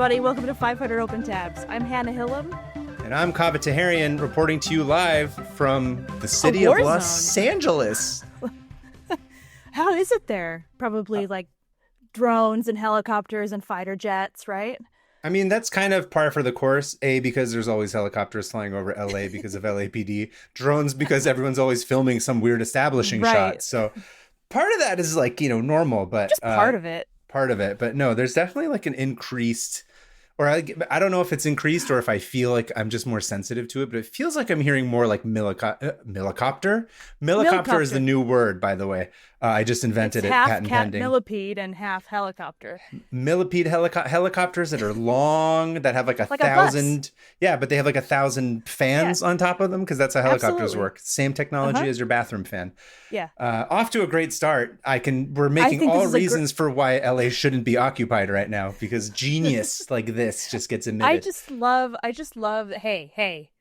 everybody. Welcome to 500 Open Tabs. I'm Hannah Hillam. And I'm Kaveh Taherian, reporting to you live from the city of Los Angeles. How is it there? Probably like drones and helicopters and fighter jets, right? I mean, that's kind of par for the course. A, because there's always helicopters flying over LA because of LAPD. Drones because everyone's always filming some weird establishing shot. So part of that is like, normal, but just part of it. Part of it. But no, there's definitely like an increased, or I don't know if it's increased or if I feel like I'm just more sensitive to it, but it feels like I'm hearing more like millicopter. Millicopter is the new word, by the way. I just invented it, patent pending. Half millipede and half helicopter. Millipede helicopters that are long, that have like a thousand. Yeah, but they have like 1,000 fans on top of them because that's how helicopters work. Same technology as your bathroom fan. Yeah. Off to a great start. We're making all reasons for why LA shouldn't be occupied right now because genius like this just gets emitted. I just love, hey,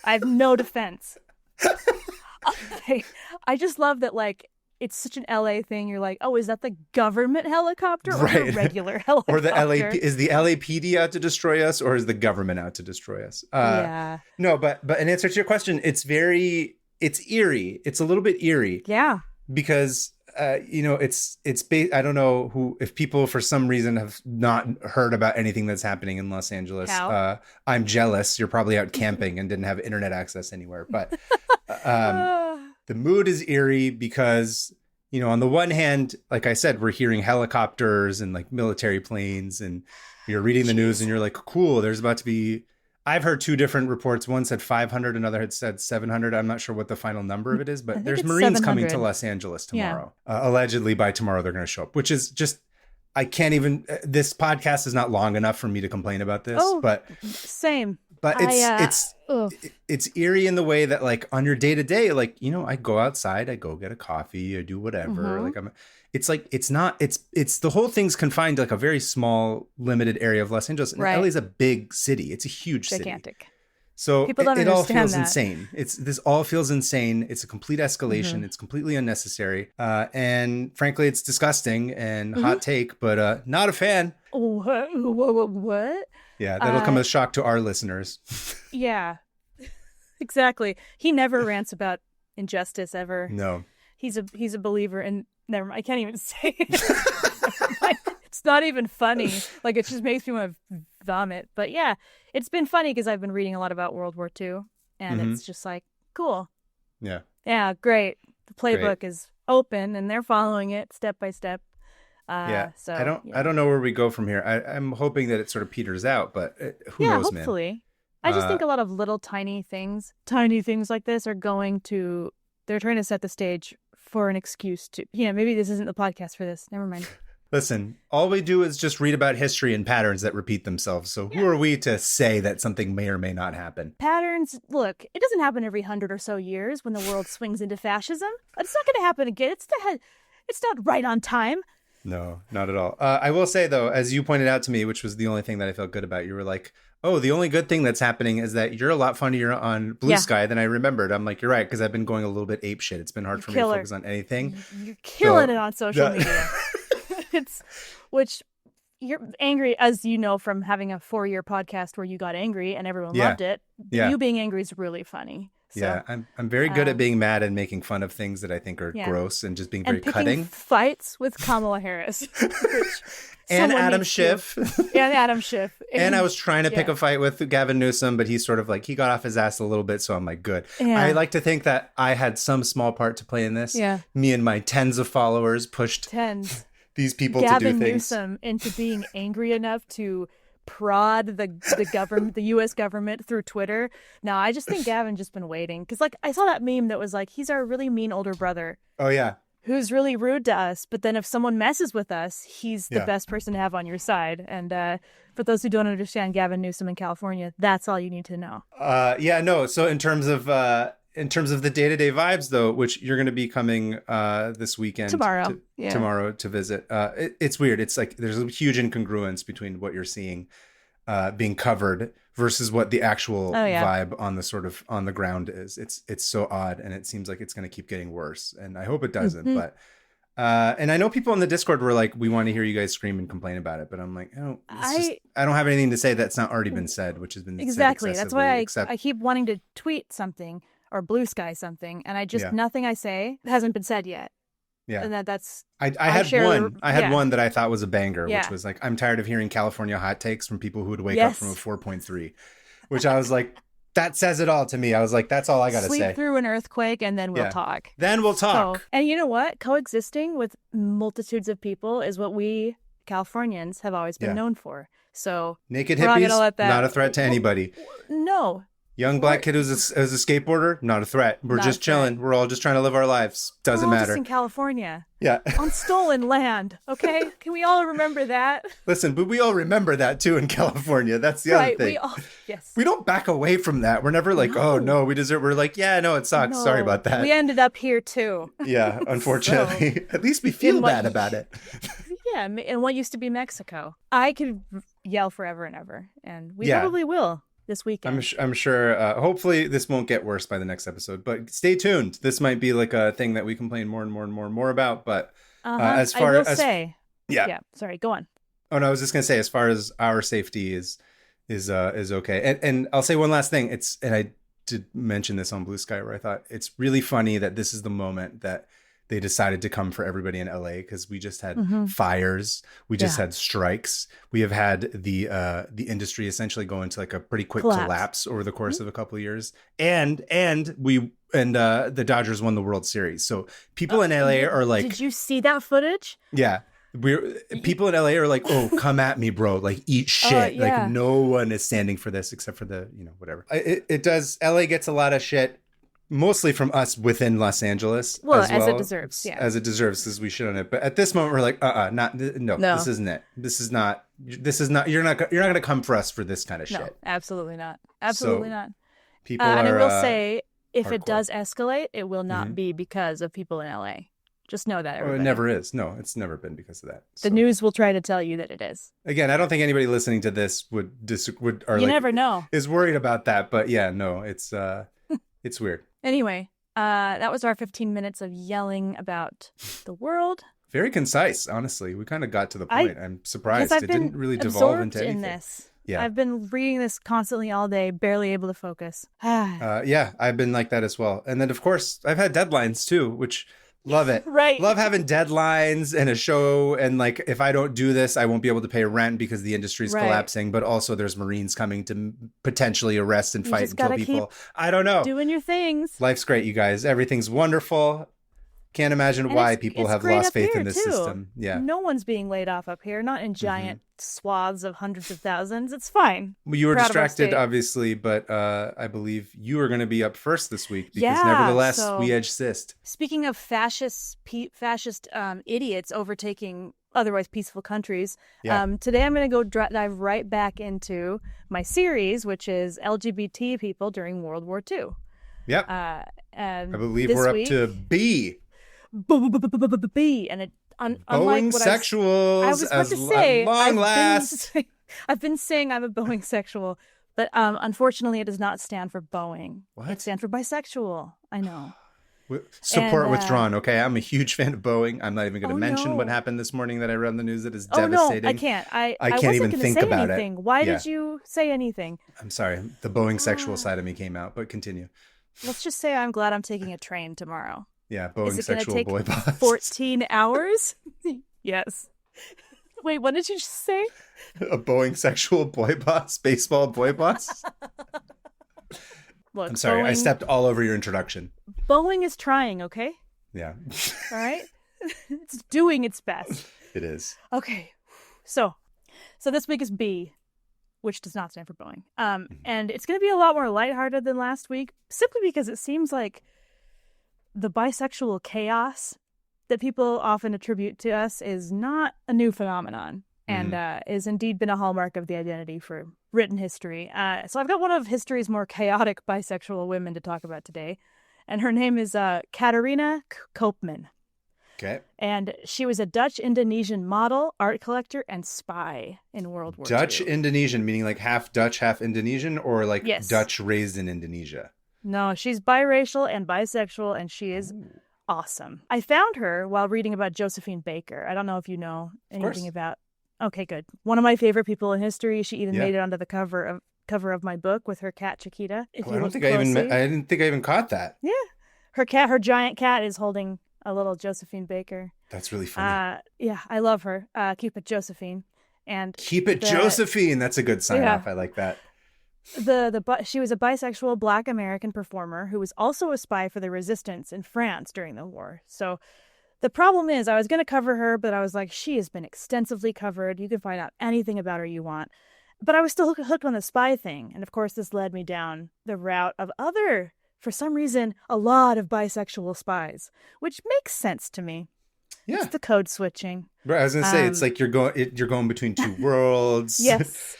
I have no defense. I just love that, like, it's such an LA thing. You're like, oh, is that the government helicopter or the regular helicopter? Or is the LAPD out to destroy us or is the government out to destroy us? No, but in answer to your question, it's eerie. It's a little bit eerie. Yeah. Because, I don't know if people for some reason have not heard about anything that's happening in Los Angeles. I'm jealous. You're probably out camping and didn't have internet access anywhere. But the mood is eerie because, on the one hand, like I said, we're hearing helicopters and like military planes and you're reading the news and you're like, cool, there's about to be, I've heard two different reports. One said 500, another had said 700. I'm not sure what the final number of it is, but there's Marines 700. Coming to Los Angeles tomorrow. Yeah. Allegedly by tomorrow, they're going to show up, which is just, I can't even, this podcast is not long enough for me to complain about this, but same. But it's eerie in the way that like on your day to day, like, I go outside, I go get a coffee, I do whatever. Mm-hmm. Like it's the whole thing's confined to like a very small, limited area of Los Angeles. And LA is a big city. It's a huge gigantic city. So it all feels insane. This all feels insane. It's a complete escalation. Mm-hmm. It's completely unnecessary. And frankly, it's disgusting and hot take, but not a fan. What? Yeah, that'll come as a shock to our listeners. Yeah, exactly. He never rants about injustice ever. No. He's a believer in, never mind, I can't even say it. It's not even funny. Like, it just makes me want to vomit. But yeah, it's been funny because I've been reading a lot about World War II. And it's just like, cool. Yeah. Yeah, great. The playbook is open and they're following it step by step. So I don't know where we go from here. I'm hoping that it sort of peters out, but who knows, man? Hopefully. I just think a lot of little tiny things like this are they're trying to set the stage for an excuse to, maybe this isn't the podcast for this. Never mind. Listen, all we do is just read about history and patterns that repeat themselves. So who are we to say that something may or may not happen? Patterns, look, it doesn't happen every 100 or so years when the world swings into fascism. It's not going to happen again. It's not right on time. No, not at all. I will say, though, as you pointed out to me, which was the only thing that I felt good about, you were like, oh, the only good thing that's happening is that you're a lot funnier on Blue Sky than I remembered. I'm like, you're right, because I've been going a little bit apeshit. It's been hard for me to focus on anything. You're killing it on social media. Which you're angry, as you know, from having a 4-year podcast where you got angry and everyone loved it. Yeah. You being angry is really funny. So, yeah, I'm very good at being mad and making fun of things that I think are gross and just being very cutting. Fights with Kamala Harris. And Adam Schiff. And Adam Schiff. And I was trying to pick a fight with Gavin Newsom, but he's sort of like, he got off his ass a little bit. So I'm like, good. Yeah. I like to think that I had some small part to play in this. Yeah. Me and my tens of followers pushed these people to do things. Gavin Newsom into being angry enough to prod the government, the U.S. government through Twitter. No, I just think Gavin just been waiting. Because like I saw that meme that was like, he's our really mean older brother. Oh, yeah. Who's really rude to us. But then if someone messes with us, he's the best person to have on your side. And for those who don't understand Gavin Newsom in California, that's all you need to know. So in terms of the day-to-day vibes, though, which you're going to be coming this weekend tomorrow to visit, it's weird. It's like there's a huge incongruence between what you're seeing being covered versus what the actual vibe on the sort of on the ground is. It's so odd, and it seems like it's going to keep getting worse. And I hope it doesn't. But And I know people in the Discord were like, we want to hear you guys scream and complain about it. But I'm like, I don't have anything to say that's not already been said, which has been exactly. Said that's why I keep wanting to tweet something or blue sky something. And I just, nothing I say hasn't been said yet. Yeah. And that's, I had one that I thought was a banger, which was like, I'm tired of hearing California hot takes from people who would wake up from a 4.3, which I was like, that says it all to me. I was like, that's all I got to say. Sleep through an earthquake and then we'll talk. Then we'll talk. So, and you know what? Coexisting with multitudes of people is what we Californians have always been known for. So naked hippies, not a threat to anybody. No. Young black kid who's a skateboarder, not a threat. We're just chilling. We're all just trying to live our lives. Doesn't matter. Just in California. Yeah. On stolen land. Okay? Can we all remember that? Listen, but we all remember that too in California. That's the other thing. We don't back away from that. We're never like, oh no, we deserve. We're like, yeah, no, it sucks. Sorry about that. We ended up here too. Yeah, unfortunately. At least we feel bad about it. Yeah, and what used to be Mexico. I could yell forever and ever, and we probably will. This weekend. I'm sure. Hopefully, this won't get worse by the next episode. But stay tuned. This might be like a thing that we complain more and more and more and more about. But as far as sorry, go on. Oh no, I was just gonna say, as far as our safety is okay. And I'll say one last thing. And I did mention this on Blue Sky, where I thought it's really funny that this is the moment that they decided to come for everybody in LA, because we just had fires. We just had strikes. We have had the industry essentially go into like a pretty quick collapse over the course of a couple of years. And the Dodgers won the World Series. So people in LA are like, did you see that footage? Yeah. People in LA are like, oh, come at me, bro. Like, eat shit. Like, no one is standing for this except for the, whatever. It does. LA gets a lot of shit. Mostly from us within Los Angeles. As it deserves. Yeah. As it deserves, because we shit on it. But at this moment, we're like, no, this isn't it. This is not, you're not going to come for us for this kind of shit. No, absolutely not. Absolutely not. People are, and I will say, if hardcore. It does escalate, it will not be because of people in LA. Just know that, everybody. It never is. No, it's never been because of that. The news will try to tell you that it is. Again, I don't think anybody listening to this would never know. Is worried about that. But yeah, no, it's weird. Anyway, that was our 15 minutes of yelling about the world. Very concise, honestly. We kind of got to the point. I'm surprised it didn't really devolve into anything. In this. Yeah. I've been reading this constantly all day, barely able to focus. Yeah, I've been like that as well. And then, of course, I've had deadlines too, which... Love it. Right. Love having deadlines and a show. And like, if I don't do this, I won't be able to pay rent because the industry's collapsing. But also there's Marines coming to potentially arrest and fight and kill people. I don't know. Doing your things. Life's great, you guys. Everything's wonderful. Can't imagine why people have lost faith in this system. Yeah. No one's being laid off up here, not in giant swaths of hundreds of thousands. It's fine. Well, you were distracted, obviously, but I believe you are going to be up first this week because nevertheless, we exist. Speaking of fascist idiots overtaking otherwise peaceful countries, today I'm going to go dive right back into my series, which is LGBT people during World War II. Yep. I believe we're up to B. B, and Boeing sexuals. I was about to say, at long last. I've been saying I'm a Boeing sexual, but unfortunately, it does not stand for Boeing. What? It stands for bisexual. I know. Support withdrawn. Okay, I'm a huge fan of Boeing. I'm not even going to mention what happened this morning that I read on the news that is devastating. Oh no, I can't. I can't even think about anything. Why did you say anything? I'm sorry. The Boeing sexual side of me came out, but continue. Let's just say I'm glad I'm taking a train tomorrow. Yeah, Boeing sexual boy boss. 14 hours? Yes. Wait, what did you just say? A Boeing sexual boy boss? Baseball boy boss? Look, I'm sorry, I stepped all over your introduction. Boeing is trying, okay? Yeah. All right? It's doing its best. It is. Okay. So this week is B, which does not stand for Boeing. And it's going to be a lot more lighthearted than last week, simply because it seems like the bisexual chaos that people often attribute to us is not a new phenomenon and is indeed been a hallmark of the identity for written history. So I've got one of history's more chaotic bisexual women to talk about today, and her name is Katarina Koopman. Okay. And she was a Dutch-Indonesian model, art collector, and spy in World War II. Dutch-Indonesian, meaning like half Dutch, half Indonesian, or like Dutch raised in Indonesia? No, she's biracial and bisexual, and she is awesome. I found her while reading about Josephine Baker. I don't know if you know anything about. Okay, good. One of my favorite people in history. She even made it onto the cover of my book with her cat Chiquita. I didn't think I even caught that. Yeah, her giant cat is holding a little Josephine Baker. That's really funny. Yeah, I love her. Keep it Josephine, and Josephine. That's a good sign off. I like that. She was a bisexual Black American performer who was also a spy for the resistance in France during the war. So the problem is, I was going to cover her, but I was like, she has been extensively covered. You can find out anything about her you want. But I was still hooked on the spy thing. And of course, this led me down the route of for some reason, a lot of bisexual spies, which makes sense to me. Yeah. It's the code switching. Right, I was going to say, it's like you're going between two worlds. Yes.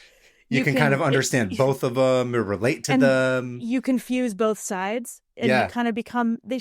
You can kind of understand both of them or relate to them. You confuse both sides. And you kind of become, they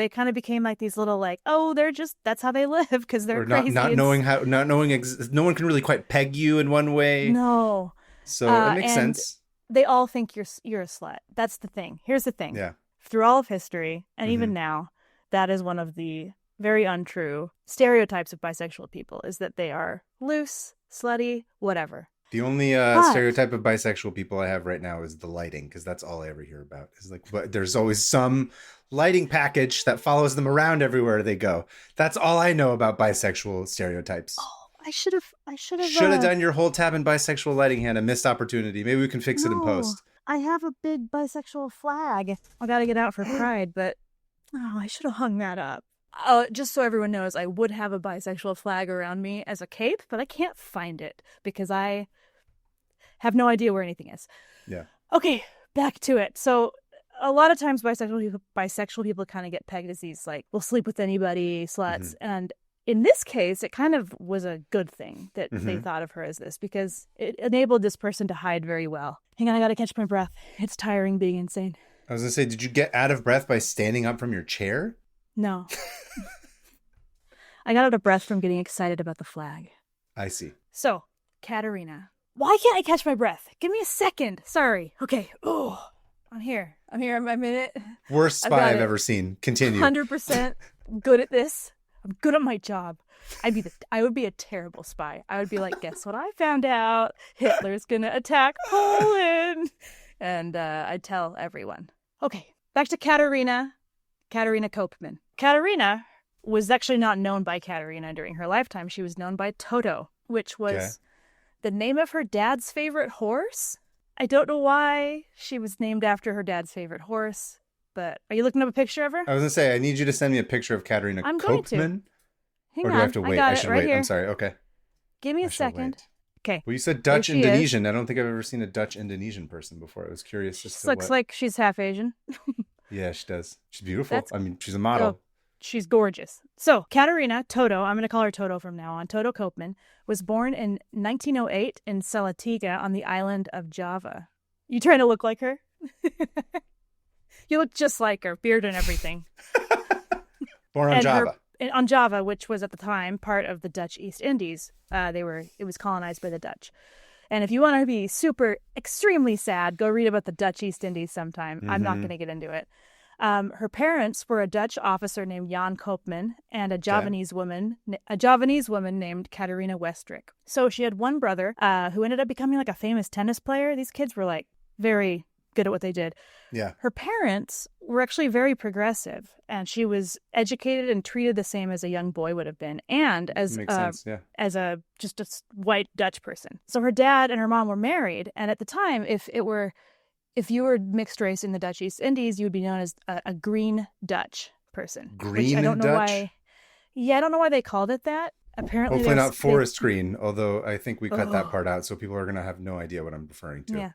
kind of became like these little like, that's how they live because they're crazy. No one can really quite peg you in one way. No. So it makes sense. They all think you're a slut. That's the thing. Here's the thing. Yeah. Through all of history, and even now, that is one of the very untrue stereotypes of bisexual people, is that they are loose, slutty, whatever. The only stereotype of bisexual people I have right now is the lighting, because that's all I ever hear about. Is like, but there's always some lighting package that follows them around everywhere they go. That's all I know about bisexual stereotypes. Oh, I should have done your whole tab in bisexual lighting, Hannah. Missed opportunity. Maybe we can fix it in post. I have a big bisexual flag. I got to get out for Pride, but I should have hung that up. Just so everyone knows, I would have a bisexual flag around me as a cape, but I can't find it because I have no idea where anything is. Yeah. Okay, back to it. So a lot of times bisexual people kind of get pegged as these like, we'll sleep with anybody, sluts. And in this case, it kind of was a good thing that they thought of her as this, because it enabled this person to hide very well. Hang on, I got to catch my breath. It's tiring being insane. I was going to say, did you get out of breath by standing up from your chair? No. I got out of breath from getting excited about the flag. I see. So, Katerina. Why can't I catch my breath? Give me a second. Sorry. Okay. Oh, I'm here. I'm a minute. Worst spy I've ever seen. Continue. 100% good at this. I'm good at my job. I would be a terrible spy. I would be like, guess what I found out? Hitler's gonna attack Poland. And I'd tell everyone. Okay, back to Katerina Koopman. Katerina was actually not known by Katerina during her lifetime. She was known by Toto, which was the name of her dad's favorite horse. I don't know why she was named after her dad's favorite horse, but are you looking up a picture of her? I was going to say, I need you to send me a picture of Katerina Koopman. Going to. Hang or do on. I have to wait? I should right wait. here. I'm sorry. Okay. Give me a second. Okay. Well, you said Dutch Indonesian. I don't think I've ever seen a Dutch Indonesian person before. I was curious. She looks like she's half Asian. Yeah, she does. She's beautiful. She's a model. Oh, she's gorgeous. So, Katerina Toto, I'm going to call her Toto from now on, Toto Koopman, was born in 1908 in Salatiga on the island of Java. You trying to look like her? You look just like her, beard and everything. Born on Java. On Java, which was at the time part of the Dutch East Indies. It was colonized by the Dutch. And if you want to be extremely sad, go read about the Dutch East Indies sometime. I'm not going to get into it. Her parents were a Dutch officer named Jan Koopman and a Javanese woman named Katerina Westrick. So she had one brother who ended up becoming like a famous tennis player. These kids were like very good at what they did. Yeah. Her parents were actually very progressive, and she was educated and treated the same as a young boy would have been, and as a white Dutch person. So her dad and her mom were married, and at the time, if you were mixed race in the Dutch East Indies, you would be known as a green Dutch person. Green I don't know Dutch? why. Yeah, I don't know why they called it that. Apparently, hopefully not forest green, although I think we cut that part out, so people are going to have no idea what I'm referring to. Yeah.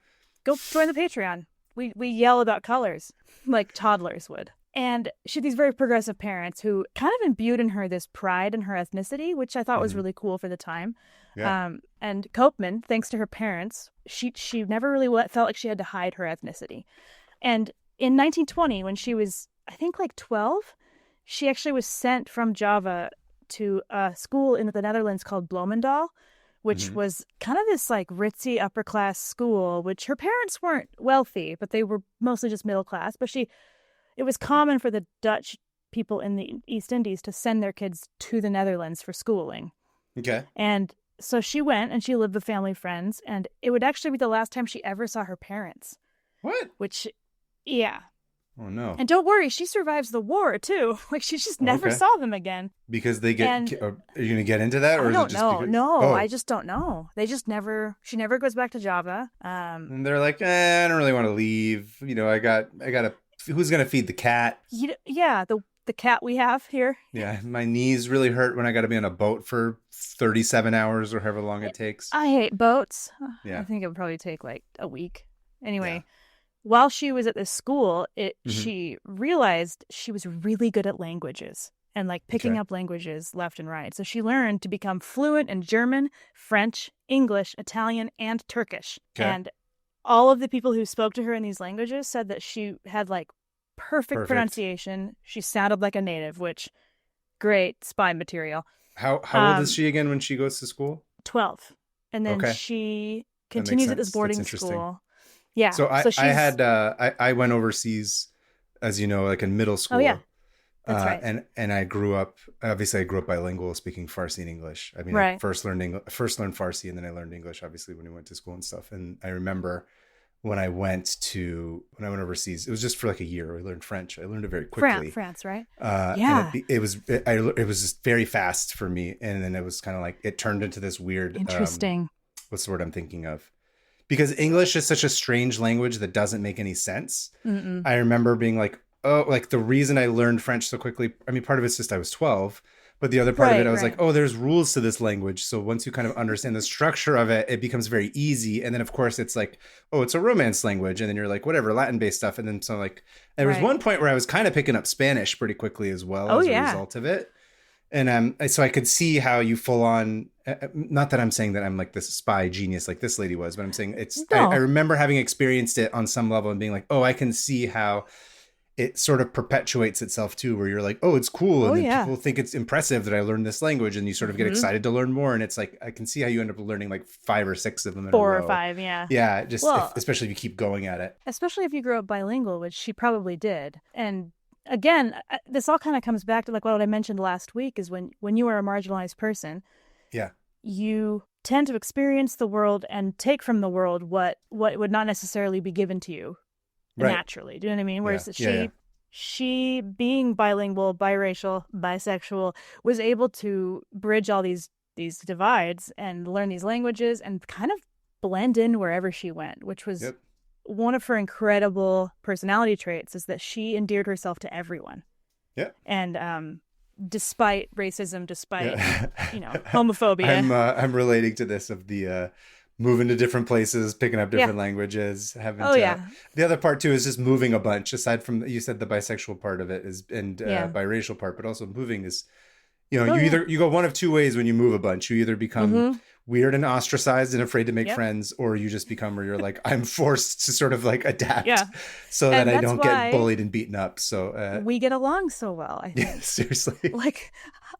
Go join the Patreon. We yell about colors like toddlers would. And she had these very progressive parents who kind of imbued in her this pride in her ethnicity, which I thought was really cool for the time. Yeah. And Koopman, thanks to her parents, she never really felt like she had to hide her ethnicity. And in 1920, when she was, I think, like 12, she actually was sent from Java to a school in the Netherlands called Bloemendaal, which was kind of this like ritzy upper class school, which her parents weren't wealthy, but they were mostly just middle class. But it was common for the Dutch people in the East Indies to send their kids to the Netherlands for schooling. Okay. And so she went and she lived with family friends, and it would actually be the last time she ever saw her parents. What? Which, yeah. Oh, no. And don't worry, she survives the war, too. Like, she just never saw them again. Because they get... are you going to get into that? Or I don't is it just know. because... No, oh. I just don't know. They just never... She never goes back to Java. And they're like, I don't really want to leave. You know, I got a... Who's going to feed the cat? Yeah, the cat we have here. Yeah, my knees really hurt when I got to be on a boat for 37 hours or however long it takes. I hate boats. Yeah. I think it would probably take like a week. Anyway, while she was at this school, she realized she was really good at languages and like picking up languages left and right. So she learned to become fluent in German, French, English, Italian, and Turkish. Okay. And all of the people who spoke to her in these languages said that she had like perfect pronunciation. She sounded like a native, which great spy material. How old is she again when she goes to school? 12. And then she continues at this boarding school. Yeah. So I went overseas, as you know, like in middle school. Oh, yeah. That's right. And I grew up bilingual, speaking Farsi and English. I mean, I first learned Farsi and then I learned English, obviously, when we went to school and stuff. And I remember when I went overseas, it was just for like a year. We learned French. I learned it very quickly. France, right? Yeah. And it was just very fast for me. And then it was kind of like, it turned into this weird, interesting. What's the word I'm thinking of? Because English is such a strange language that doesn't make any sense. Mm-mm. I remember being like, oh, like the reason I learned French so quickly, I mean, part of it's just I was 12, but the other part of it, I was like, oh, there's rules to this language. So once you kind of understand the structure of it, it becomes very easy. And then of course it's like, oh, it's a Romance language. And then you're like, whatever, Latin-based stuff. And then so like, there was one point where I was kind of picking up Spanish pretty quickly as well as a result of it. And so I could see how you full on, not that I'm saying that I'm like this spy genius like this lady was, but I'm saying I remember having experienced it on some level and being like, oh, I can see how it sort of perpetuates itself too, where you're like, oh, it's cool. And then people think it's impressive that I learned this language, and you sort of get excited to learn more. And it's like, I can see how you end up learning like 5 or 6 of them in a row. 4 or 5. Yeah. Yeah. Just especially if you keep going at it. Especially if you grew up bilingual, which she probably did. And again, this all kind of comes back to like what I mentioned last week is when you are a marginalized person, you tend to experience the world and take from the world what would not necessarily be given to you naturally. Do you know what I mean? Whereas she being bilingual, biracial, bisexual, was able to bridge all these divides and learn these languages and kind of blend in wherever she went, which was one of her incredible personality traits, is that she endeared herself to everyone. Yeah. And despite racism, despite homophobia. I'm relating to this of the moving to different places, picking up different languages, having the other part too is just moving a bunch. Aside from, you said the bisexual part of it is and biracial part, but also moving is, you go one of two ways when you move a bunch. You either become weird and ostracized and afraid to make friends, or you just become where you're like, I'm forced to sort of like adapt so that I don't get bullied and beaten up. So we get along so well, I think. Yeah, seriously. Like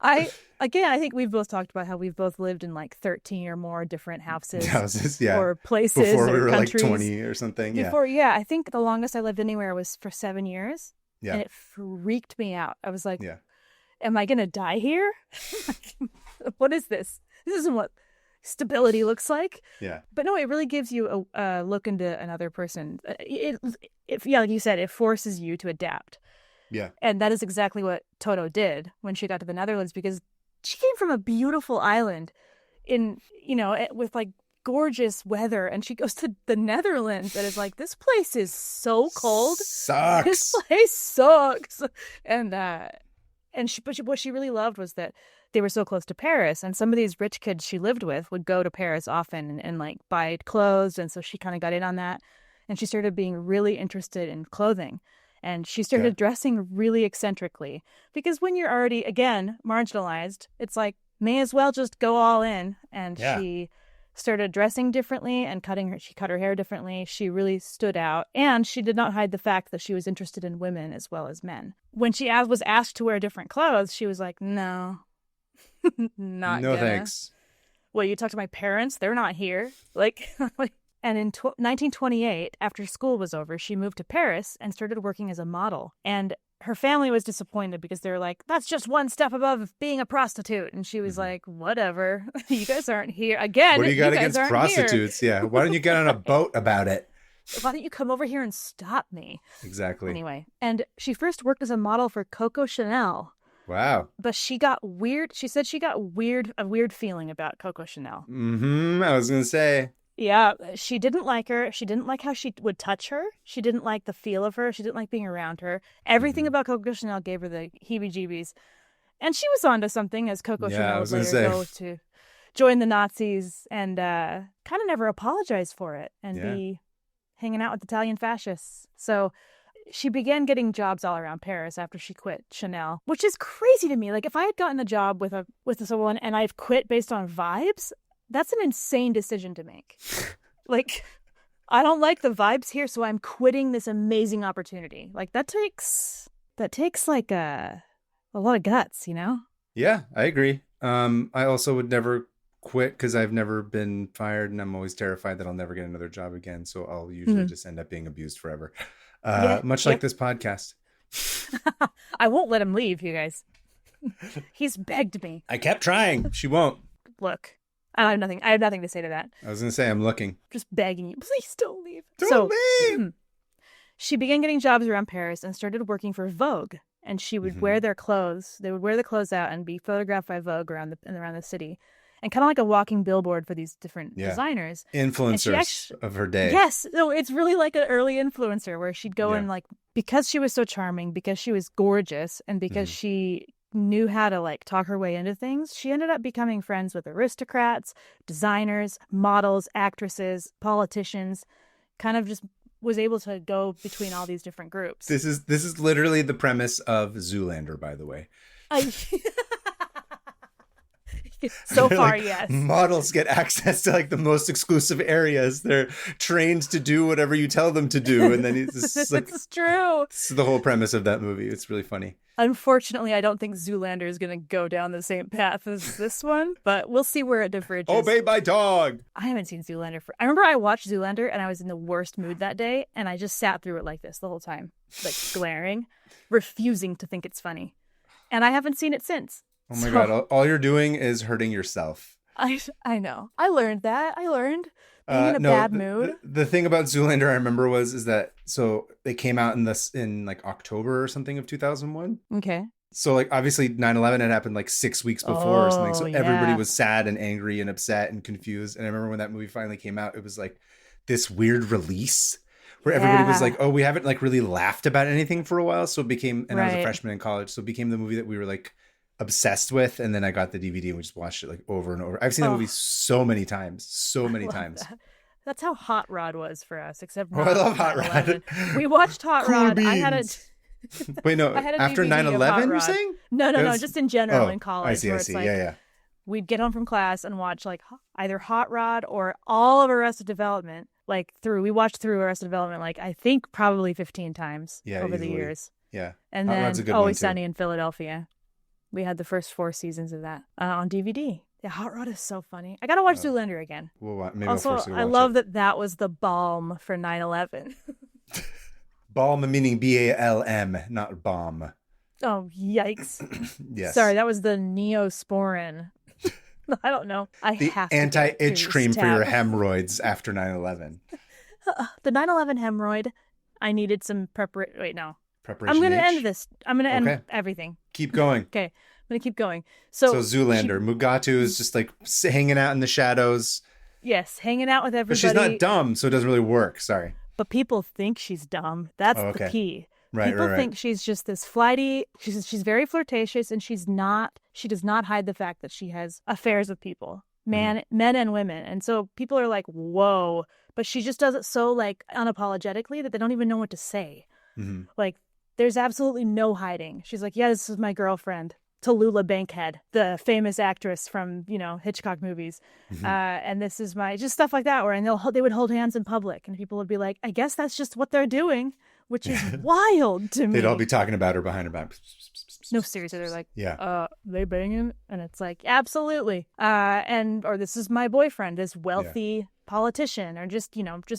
I think we've both talked about how we've both lived in like 13 or more different houses or places before we were countries. Like 20 or something. I think the longest I lived anywhere was for 7 years. Yeah. And it freaked me out. I was like, am I going to die here? What is this? This isn't what stability looks like. Yeah. But no, it really gives you a look into another person. It like you said, it forces you to adapt. Yeah. And that is exactly what Toto did when she got to the Netherlands, because she came from a beautiful island with like gorgeous weather, and she goes to the Netherlands and is like, this place is so cold. Sucks. This place sucks. And what she really loved was that they were so close to Paris, and some of these rich kids she lived with would go to Paris often and like buy clothes, and so she kind of got in on that, and she started being really interested in clothing. And she started dressing really eccentrically, because when you're already, again, marginalized, it's like, may as well just go all in. And she started dressing differently and she cut her hair differently. She really stood out. And she did not hide the fact that she was interested in women as well as men. When she was asked to wear different clothes, she was like, no, no thanks. Well, you talk to my parents, they're not here. And in 1928, after school was over, she moved to Paris and started working as a model. And her family was disappointed because they were like, that's just one step above being a prostitute. And she was like, whatever. You guys aren't here. Again, what do you got you against prostitutes? Here. Yeah. Why don't you get on a boat about it? Why don't you come over here and stop me? Exactly. Anyway, and she first worked as a model for Coco Chanel. Wow. But she got weird. She said she got a weird feeling about Coco Chanel. I was going to say. Yeah, she didn't like her. She didn't like how she would touch her. She didn't like the feel of her. She didn't like being around her. Everything about Coco Chanel gave her the heebie-jeebies. And she was onto something as Coco Chanel would later go to join the Nazis and kind of never apologize for it and be hanging out with Italian fascists. So she began getting jobs all around Paris after she quit Chanel, which is crazy to me. Like, if I had gotten a job with someone and I've quit based on vibes, that's an insane decision to make. Like, I don't like the vibes here, so I'm quitting this amazing opportunity. Like, that takes like a lot of guts, you know? Yeah, I agree. I also would never quit because I've never been fired, and I'm always terrified that I'll never get another job again. So I'll usually just end up being abused forever. Much like this podcast. I won't let him leave, you guys. He's begged me. I kept trying. She won't. Look. I have nothing to say to that. I was going to say, I'm looking. Just begging you. Please don't leave. Don't leave! She began getting jobs around Paris and started working for Vogue. And she would wear their clothes. They would wear the clothes out and be photographed by Vogue around the city. And kind of like a walking billboard for these different designers. Influencers of her day. Yes. No, it's really like an early influencer where she'd go and like, because she was so charming, because she was gorgeous, and because she knew how to like talk her way into things, she ended up becoming friends with aristocrats, designers, models, actresses, politicians, kind of just was able to go between all these different groups. This is literally the premise of Zoolander, by the way. So far, like, yes. Models get access to like the most exclusive areas. They're trained to do whatever you tell them to do, and then it's like, it's true. It's the whole premise of that movie. It's really funny. Unfortunately, I don't think Zoolander is going to go down the same path as this one, but we'll see where it diverges. Obey my dog. I haven't seen Zoolander. I remember I watched Zoolander and I was in the worst mood that day, and I just sat through it like this the whole time, like glaring, refusing to think it's funny. And I haven't seen it since. Oh my God. All you're doing is hurting yourself. I know. I learned that. Being in a bad mood. The thing about Zoolander I remember is that so it came out in like October or something of 2001. Okay. So like obviously 9/11 had happened like 6 weeks before or something. So everybody was sad and angry and upset and confused. And I remember when that movie finally came out, it was like this weird release where everybody was like, oh, we haven't like really laughed about anything for a while. So it became, and I was a freshman in college. So it became the movie that we were like obsessed with. And then I got the DVD and we just watched it like over and over. I've seen that movie so many times. That's how Hot Rod was for us, except I love Hot Rod. We watched Hot Rod. Beans. I had a Wait, no, after 9/11 you're saying? No, just in general in college. I see. Like, we'd get home from class and watch like either Hot Rod or all of Arrested Development. We watched through Arrested Development like I think probably 15 times over the years. Yeah. And Hot then Always Sunny in Philadelphia. We had the first 4 seasons of that on DVD. Yeah, Hot Rod is so funny. I gotta watch Zoolander again. Maybe also, I love that was the balm for 9/11. Balm meaning BALM, not bomb. Oh, yikes. Yes. Sorry, that was the Neosporin. I don't know. The anti-itch cream for your hemorrhoids after 9/11. The 9/11 hemorrhoid, I needed some preparation. Wait, no. Preparation I'm going to end this. I'm going to end everything. Keep going. Okay. I'm going to keep going. So Zoolander. Mugatu is just like hanging out in the shadows. Yes, hanging out with everybody. But she's not dumb, so it doesn't really work. Sorry. But people think she's dumb. That's the key. People think she's just this flighty. She's very flirtatious, and she does not hide the fact that she has affairs with people, men and women. And so people are like, whoa. But she just does it so like unapologetically that they don't even know what to say. Mm-hmm. Like, there's absolutely no hiding. She's like, yeah, this is my girlfriend, Tallulah Bankhead, the famous actress from, Hitchcock movies. Mm-hmm. And this is just stuff like that, they would hold hands in public and people would be like, I guess that's just what they're doing, which is wild to me. They'd all be talking about her behind her back. No, seriously. They're like, they banging? And it's like, absolutely. Or this is my boyfriend, this wealthy politician, or just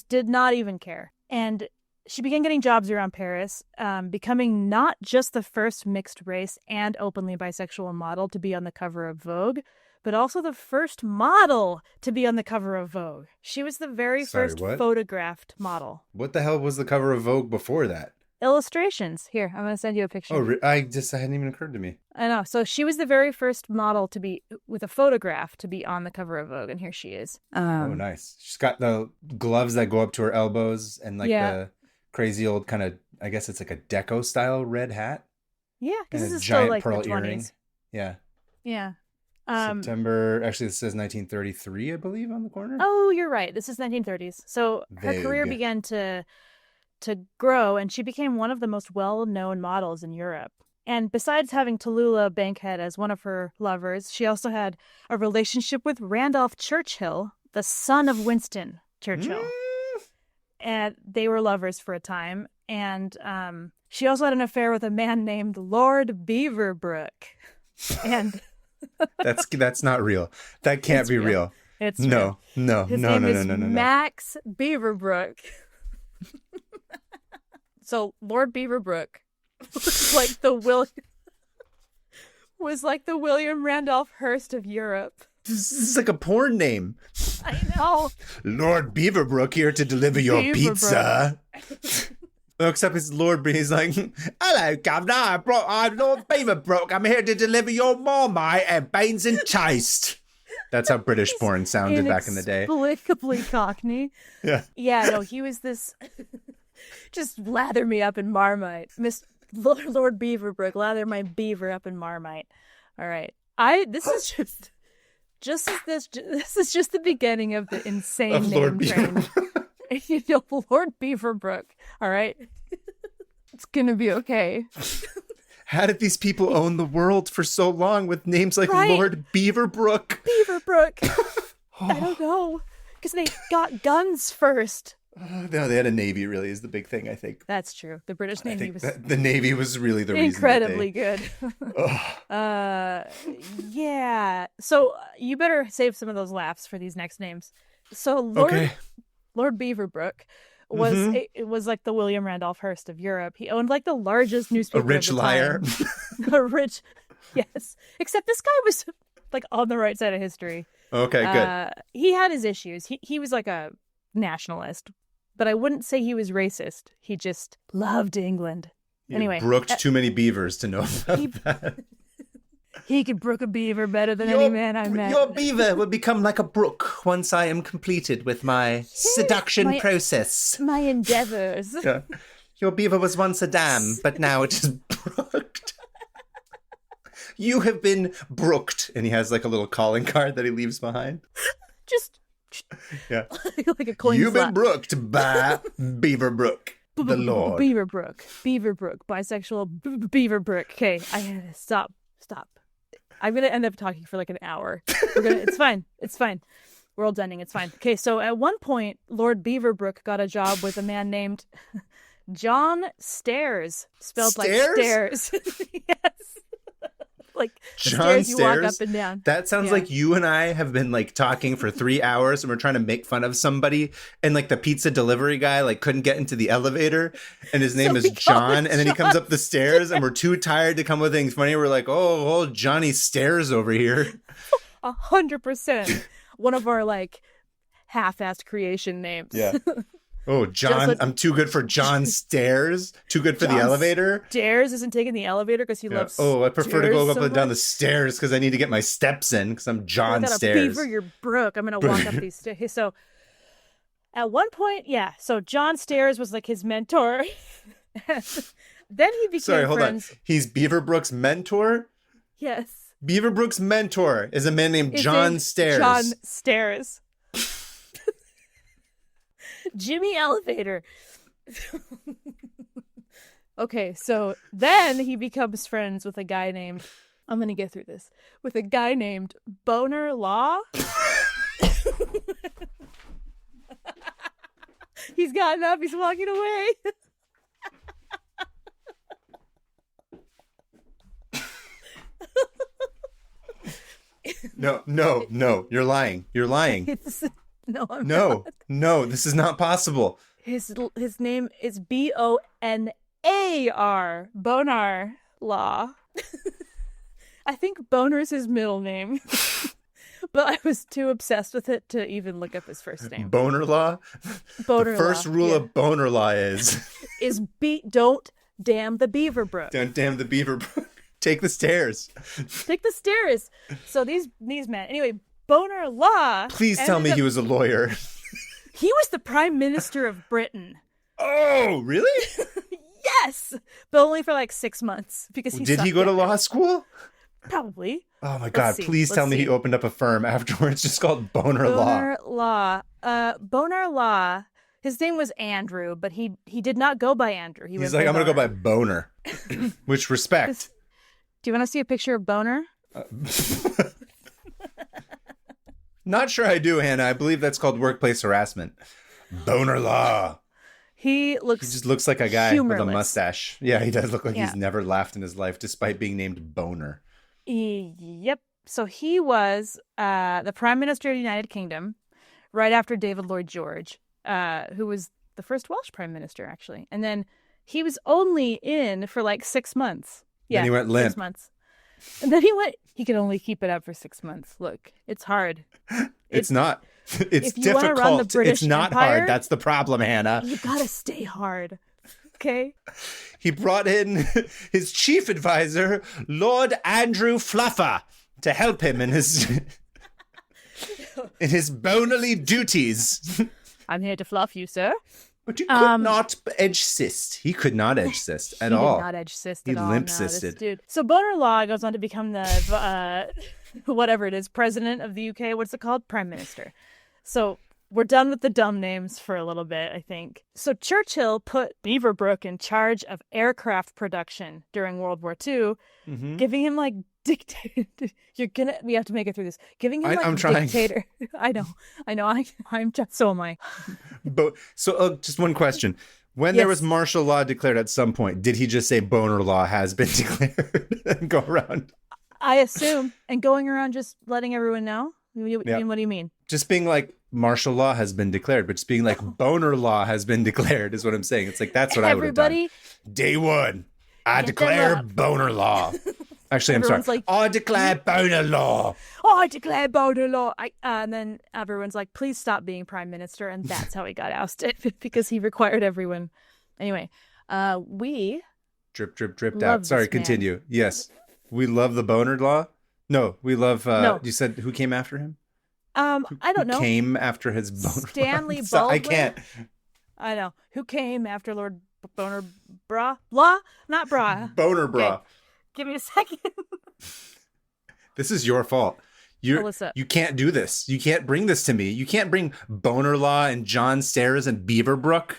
did not even care. And she began getting jobs around Paris, becoming not just the first mixed race and openly bisexual model to be on the cover of Vogue, but also the first model to be on the cover of Vogue. She was the very first photographed model. What the hell was the cover of Vogue before that? Illustrations. Here, I'm going to send you a picture. Oh, it hadn't even occurred to me. I know. So she was the very first model to be, with a photograph, to be on the cover of Vogue, and here she is. Oh, nice. She's got the gloves that go up to her elbows and like the crazy old kind of, I guess it's like a deco style red hat. Yeah, because this is giant still like pearl the 20s. Earring. Yeah. Yeah. September, actually this says 1933, I believe, on the corner. Oh, you're right. This is 1930s. So her career began to grow, and she became one of the most well-known models in Europe. And besides having Tallulah Bankhead as one of her lovers, she also had a relationship with Randolph Churchill, the son of Winston Churchill. And they were lovers for a time. And she also had an affair with a man named Lord Beaverbrook. And that's not real. That can't be real. It's no. His name is Max Beaverbrook. So Lord Beaverbrook was like the William Randolph Hearst of Europe. This is like a porn name. I know. Lord Beaverbrook here to deliver your pizza. Except it's Lord B. He's like, hello, Governor. I'm Lord Beaverbrook. I'm here to deliver your Marmite and beans and toast. That's how British porn sounded back in the day. Inexplicably Cockney. Yeah. Yeah, no, he was this... Just lather me up in Marmite. Lord Beaverbrook, lather my beaver up in Marmite. All right. This is just the beginning of the insane name train. Lord Beaverbrook. All right. It's going to be okay. How did these people own the world for so long with names like Lord Beaverbrook? Beaverbrook. I don't know. Because they got guns first. No, they had a navy, really, is the big thing, I think. That's true. The British Navy was... The Navy was really the reason. Incredibly good. Yeah. So you better save some of those laughs for these next names. So Lord Beaverbrook was like the William Randolph Hearst of Europe. He owned like the largest newspaper. A rich liar. Yes. Except this guy was like on the right side of history. Okay, good. He had his issues. He was like a nationalist, but I wouldn't say he was racist. He just loved England. Anyway, brooked too many beavers to know about that. He could brook a beaver better than any man I met. Your beaver will become like a brook once I am completed with my seduction process. My endeavors. Yeah. Your beaver was once a dam, but now it is brooked. You have been brooked. And he has like a little calling card that he leaves behind. Just... Yeah. Like a coin You've slap. been brooked by Beaverbrook, the Lord. Beaverbrook, bisexual Beaverbrook. Okay, I gotta stop. I'm gonna end up talking for like an hour. It's fine. World's ending. It's fine. Okay, so at one point, Lord Beaverbrook got a job with a man named John Stairs, spelled like stairs. Yes. Like the John stairs you Stairs? walk up and down. That sounds like you and I have been like talking for 3 hours and we're trying to make fun of somebody, and like the pizza delivery guy like couldn't get into the elevator and his name is John, and then he comes up the stairs and we're too tired to come with things funny. We're like, oh, old Johnny Stairs over here. 100%. One of our like half-assed creation names. Yeah. Oh, John, I'm too good for John Stairs. Too good for the elevator. Stairs isn't taking the elevator because he loves. Oh, I prefer to go up so and down the stairs because I need to get my steps in because I'm John Stairs. I got a beaver, you're Brooke. I'm going to walk up these stairs. So at one point, so John Stairs was like his mentor. Then he became Sorry, hold friends. on. He's Beaverbrook's mentor? Yes. Beaverbrook's mentor is a man named John Stairs. John Stairs. Jimmy Elevator. Okay, so then he becomes friends with a guy named, I'm going to get through this, with a guy named Boner Law. He's gotten up, he's walking away. No, you're lying. No, I'm No, not. no, this is not possible. His name is Bonar. Bonar Law. I think Boner's his middle name. But I was too obsessed with it to even look up his first name. Boner Law? Boner The first Law, rule of Boner Law is don't dam the Beaver Brook. Don't dam the Beaver Brook. Take the stairs. Take the stairs. So these men. Anyway, Boner Law. Please tell me he was a lawyer. He was the Prime Minister of Britain. Oh, really? Yes, but only for like 6 months because Did he go to law school? Probably. Oh my God! Please tell me he opened up a firm afterwards, just called Boner Law. Boner Law. His name was Andrew, but he did not go by Andrew. He's like, I'm gonna go by Boner, which respect. Do you want to see a picture of Boner? Not sure I do, Hannah. I believe that's called workplace harassment. Boner Law. He just looks like a guy humorless. with a mustache. Yeah, he does look like he's never laughed in his life, despite being named Boner. Yep. So he was the Prime Minister of the United Kingdom right after David Lloyd George, who was the first Welsh Prime Minister, actually. And then he was only in for like 6 months. Yeah, then he went limp. 6 months. And then he could only keep it up for 6 months. Look, it's hard. It's not. It's if you want to run the difficult. British It's not Empire, hard. That's the problem, Hannah. You gotta stay hard. Okay? He brought in his chief advisor, Lord Andrew Fluffer, to help him in his bonerly duties. I'm here to fluff you, sir. But you could not edge cyst. He could not edge cyst at all. He did not edge cyst at all. He limp cysted. Dude. So Boner Law goes on to become the whatever it is, president of the UK. What's it called? Prime Minister. So we're done with the dumb names for a little bit, I think. So Churchill put Beaverbrook in charge of aircraft production during World War II, giving him like we have to make it through this. Giving him like I'm trying. dictator. I know. I'm just, so am I. But so just one question. When there was martial law declared at some point, did he just say Boner Law has been declared and go around? I assume. And going around just letting everyone know? What do you mean? Just being like, martial law has been declared, but just being like, Boner Law has been declared is what I'm saying. It's like, that's what I would have done. Day one, I declare Boner Law. Actually, I'm sorry. Like, I declare Boner Law. I declare Boner Law. And then everyone's like, please stop being Prime Minister. And that's how he got ousted, because he required everyone. Anyway, we... Drip, drip, dripped out. Sorry, continue. Yes. We love the Boner Law? No, we love... No. You said who came after him? I don't know. Who came after his Boner Stanley Law? Baldwin? I can't. I know. Who came after Lord Boner Bra? Law? Not Bra. Boner Bra. Okay. Give me a second. This is your fault. You can't do this. You can't bring this to me. You can't bring Boner Law and John Sayres and Beaverbrook.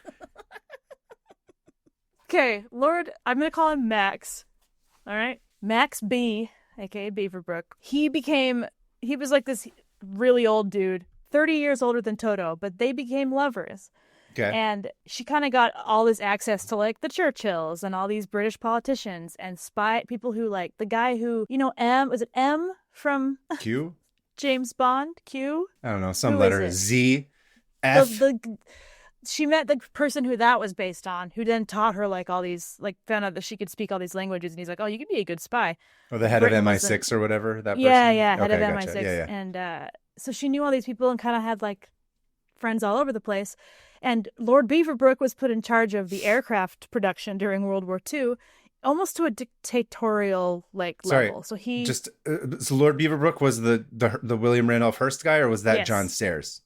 Okay, Lord, I'm going to call him Max. All right? Max B, aka Beaverbrook. He was like this really old dude, 30 years older than Toto, but they became lovers. Okay. And she kind of got all this access to like the Churchills and all these British politicians and people who like the guy who, was it M from Q? James Bond? Q? I don't know, some letter. Z, F. She met the person who that was based on, who then taught her like all these, like found out that she could speak all these languages, and he's like, oh, you could be a good spy. Oh, the head of MI6 or whatever, that person? Yeah, head of gotcha. MI6. Yeah. And so she knew all these people and kind of had like friends all over the place. And Lord Beaverbrook was put in charge of the aircraft production during World War II, almost to a dictatorial level. So he so Lord Beaverbrook was the William Randolph Hearst guy, or was that John Sayres?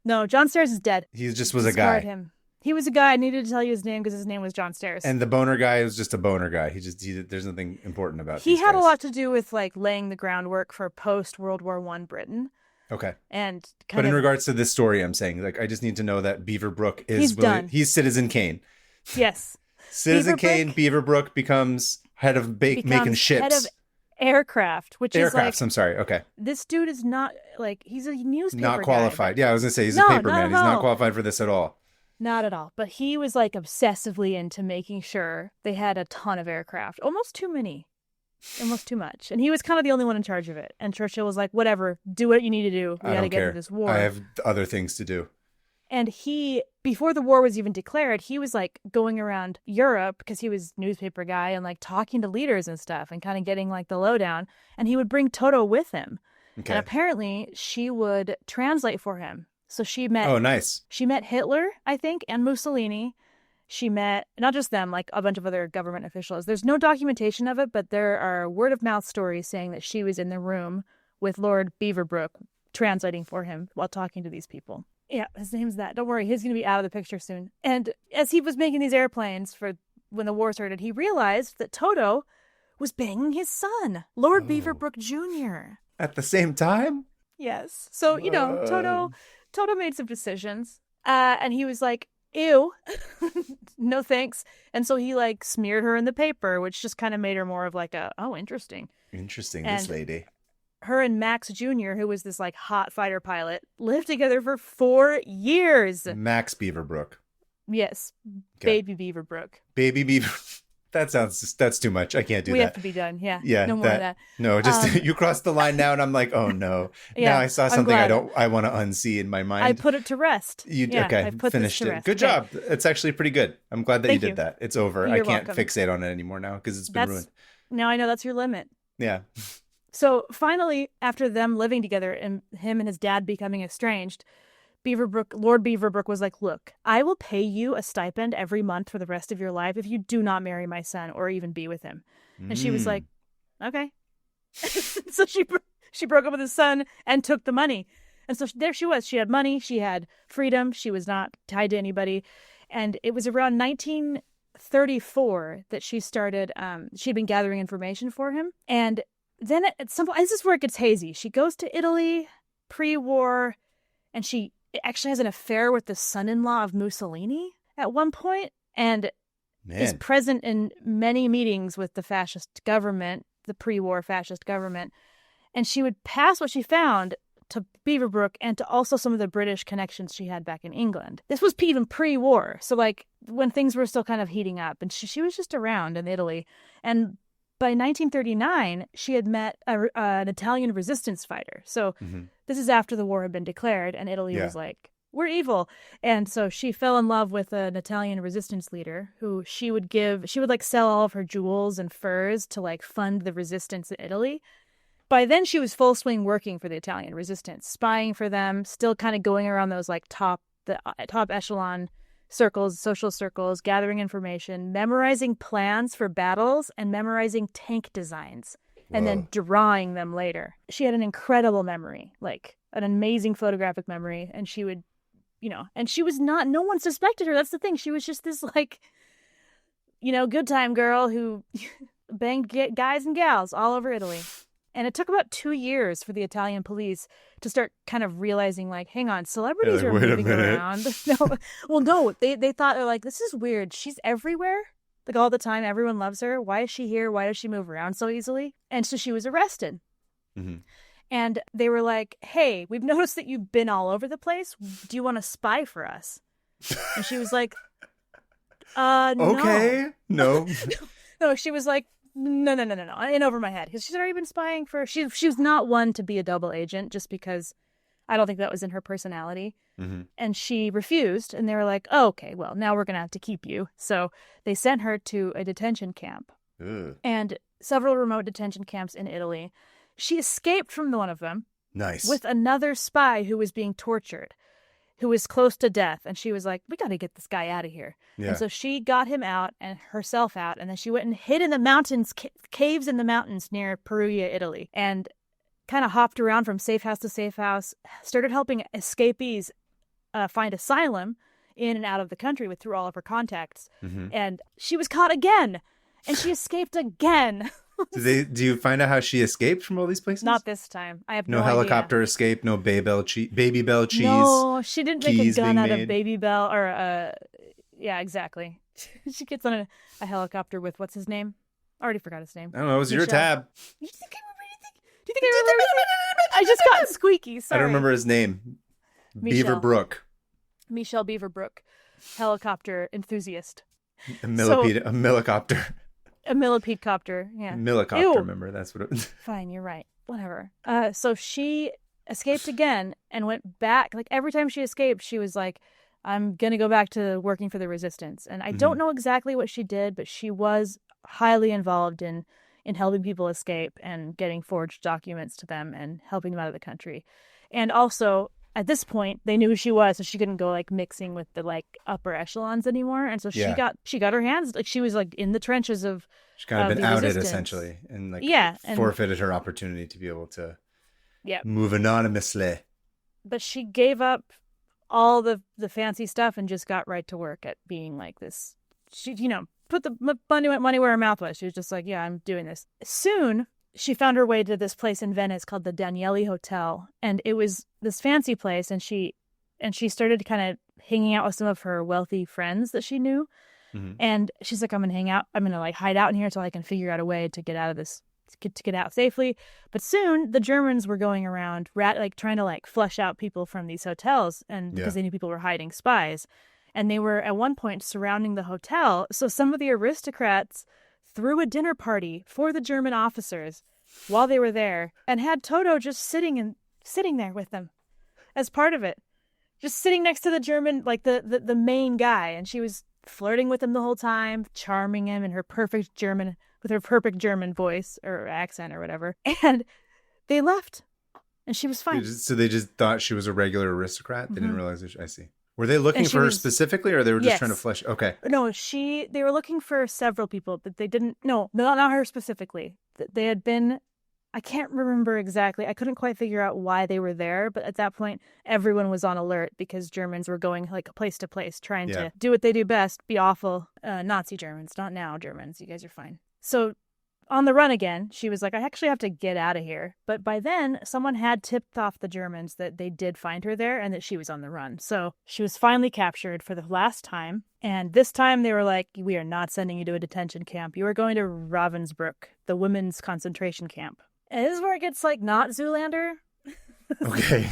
No, John Sayres is dead. He just was a guy. Him. He was a guy. I needed to tell you his name because his name was John Sayres. And the Boner guy was just a boner guy. There's nothing important about. He had a lot to do with like laying the groundwork for post World War I Britain. Okay. And but in regards to this story, I'm saying, like, I just need to know that Beaverbrook is he's Citizen Kane. Yes. Citizen Kane, Beaverbrook becomes head of making ships. Head of aircraft, I'm sorry. Okay. This dude is not like, he's a newspaper not qualified. guy, yeah, I was gonna say he's a paper man. He's not qualified for this at all. Not at all. But he was like obsessively into making sure they had a ton of aircraft, almost too many. Almost too much. And he was kind of the only one in charge of it. And Churchill was like, whatever, do what you need to do. We got to get to this war. I have other things to do. And he before the war was even declared, he was like going around Europe because he was a newspaper guy and like talking to leaders and stuff and kind of getting like the lowdown. And he would bring Toto with him. Okay. And apparently she would translate for him. So she met. Oh, nice. She met Hitler, I think, and Mussolini. She met not just them, like a bunch of other government officials. There's no documentation of it, but there are word of mouth stories saying that she was in the room with Lord Beaverbrook translating for him while talking to these people. Yeah, his name's that. Don't worry, he's going to be out of the picture soon. And as he was making these airplanes for when the war started, he realized that Toto was banging his son, Lord Beaverbrook Jr. At the same time? Yes. So, you know, Toto made some decisions. And he was like, ew, no thanks. And so he like smeared her in the paper, which just kind of made her more of like interesting. Interesting, this lady. Her and Max Jr., who was this like hot fighter pilot, lived together for 4 years. Max Beaverbrook. Yes. Okay. Baby Beaverbrook. Baby Beaver. That's too much. I can't do that. We have to be done. Yeah. Yeah. No more of that. No, just you crossed the line now and I'm like, oh no. Yeah, now I saw something I want to unsee in my mind. I put it to rest. Okay. Finished it. Good job. It's actually pretty good. I'm glad that you did that. It's over. I can't fixate on it anymore now because it's been ruined. Now I know that's your limit. Yeah. So finally, after them living together and him and his dad becoming estranged, Lord Beaverbrook was like, look, I will pay you a stipend every month for the rest of your life if you do not marry my son or even be with him. And she was like, okay. So she broke up with his son and took the money. And so there she was. She had money. She had freedom. She was not tied to anybody. And it was around 1934 that she started, she'd been gathering information for him. And then at some point, this is where it gets hazy. She goes to Italy pre-war, and she actually has an affair with the son-in-law of Mussolini at one point, and is present in many meetings with the fascist government, the pre-war fascist government. And she would pass what she found to Beaverbrook and to also some of the British connections she had back in England. This was even pre-war, so like when things were still kind of heating up, and she was just around in Italy. And by 1939, she had met an Italian resistance fighter. So this is after the war had been declared, and Italy was like, we're evil. And so she fell in love with an Italian resistance leader who she would like sell all of her jewels and furs to like fund the resistance in Italy. By then, she was full swing working for the Italian resistance, spying for them, still kind of going around those like top echelon circles, social circles, gathering information, memorizing plans for battles, and memorizing tank designs, and then drawing them later. She had an incredible memory, like an amazing photographic memory, and she would, and she was not, no one suspected her. That's the thing. She was just this like, good time girl who banged guys and gals all over Italy. And it took about 2 years for the Italian police to start kind of realizing, like, hang on, celebrities are moving around. No, they thought, they're like, this is weird. She's everywhere, like all the time. Everyone loves her. Why is she here? Why does she move around so easily? And so she was arrested. Mm-hmm. And they were like, hey, we've noticed that you've been all over the place. Do you want to spy for us? And she was like, no. Okay, no. No, she was like, no, in over my head. Because she's already been spying for... She was not one to be a double agent, just because I don't think that was in her personality. Mm-hmm. And she refused, and they were like, oh, okay, well, now we're going to have to keep you. So they sent her to a detention camp. Ugh. And several remote detention camps in Italy. She escaped from one of them. Nice. With another spy who was being tortured, who was close to death. And she was like, we got to get this guy out of here. Yeah. And so she got him out and herself out. And then she went and hid in the mountains, caves in the mountains near Perugia, Italy. And kind of hopped around from safe house to safe house, started helping escapees find asylum in and out of the country through all of her contacts. Mm-hmm. And she was caught again. And she escaped again. Do you find out how she escaped from all these places? Not this time. I have no idea. No helicopter escape, no Baby Bell cheese. No, she didn't make a gun out of Baby Bell or yeah, exactly. She gets on a helicopter with what's his name? I already forgot his name. I don't know. It was your tab. You think I remember anything? Do you think I remember anything? I just got squeaky. Sorry. I don't remember his name. Beaverbrook. Michelle Beaverbrook, helicopter enthusiast. A millicopter. A millipede copter, yeah. Millicopter, remember? That's what it was. Fine, you're right. Whatever. So she escaped again and went back. Like every time she escaped, she was like, I'm going to go back to working for the resistance. And I don't know exactly what she did, but she was highly involved in helping people escape and getting forged documents to them and helping them out of the country. And also, at this point, they knew who she was, so she couldn't go like mixing with the like upper echelons anymore. And so she got her hands, like she was like in the trenches of She kind of been outed resistance. Essentially, and like forfeited her opportunity to be able to move anonymously. But she gave up all the fancy stuff and just got right to work at being like this. She, put the money where her mouth was. She was just like, yeah, I'm doing this. Soon, she found her way to this place in Venice called the Danieli Hotel. And it was this fancy place. And she started kind of hanging out with some of her wealthy friends that she knew. Mm-hmm. And she's like, I'm going to hang out. I'm going to like hide out in here until I can figure out a way to get out of this, to get out safely. But soon the Germans were going around trying to like flush out people from these hotels. And because they knew people were hiding spies. And they were at one point surrounding the hotel. So some of the aristocrats threw a dinner party for the German officers while they were there and had Toto just sitting there with them as part of it. Just sitting next to the German, like the main guy. And she was flirting with him the whole time, charming him in her perfect German, with her perfect German voice or accent or whatever. And they left. And she was fine. So they just thought she was a regular aristocrat? They didn't realize I see. Were they looking for her specifically, or they were just trying to flesh? Okay. No, they were looking for several people, but they didn't. No, not her specifically. They had been. I can't remember exactly. I couldn't quite figure out why they were there, but at that point, everyone was on alert because Germans were going like place to place, trying to do what they do best: be awful. Nazi Germans, not now Germans. You guys are fine. So, on the run again, she was like, I actually have to get out of here. But by then, someone had tipped off the Germans that they did find her there and that she was on the run. So she was finally captured for the last time. And this time they were like, we are not sending you to a detention camp. You are going to Ravensbrück, the women's concentration camp. And this is where it gets like not Zoolander. Okay.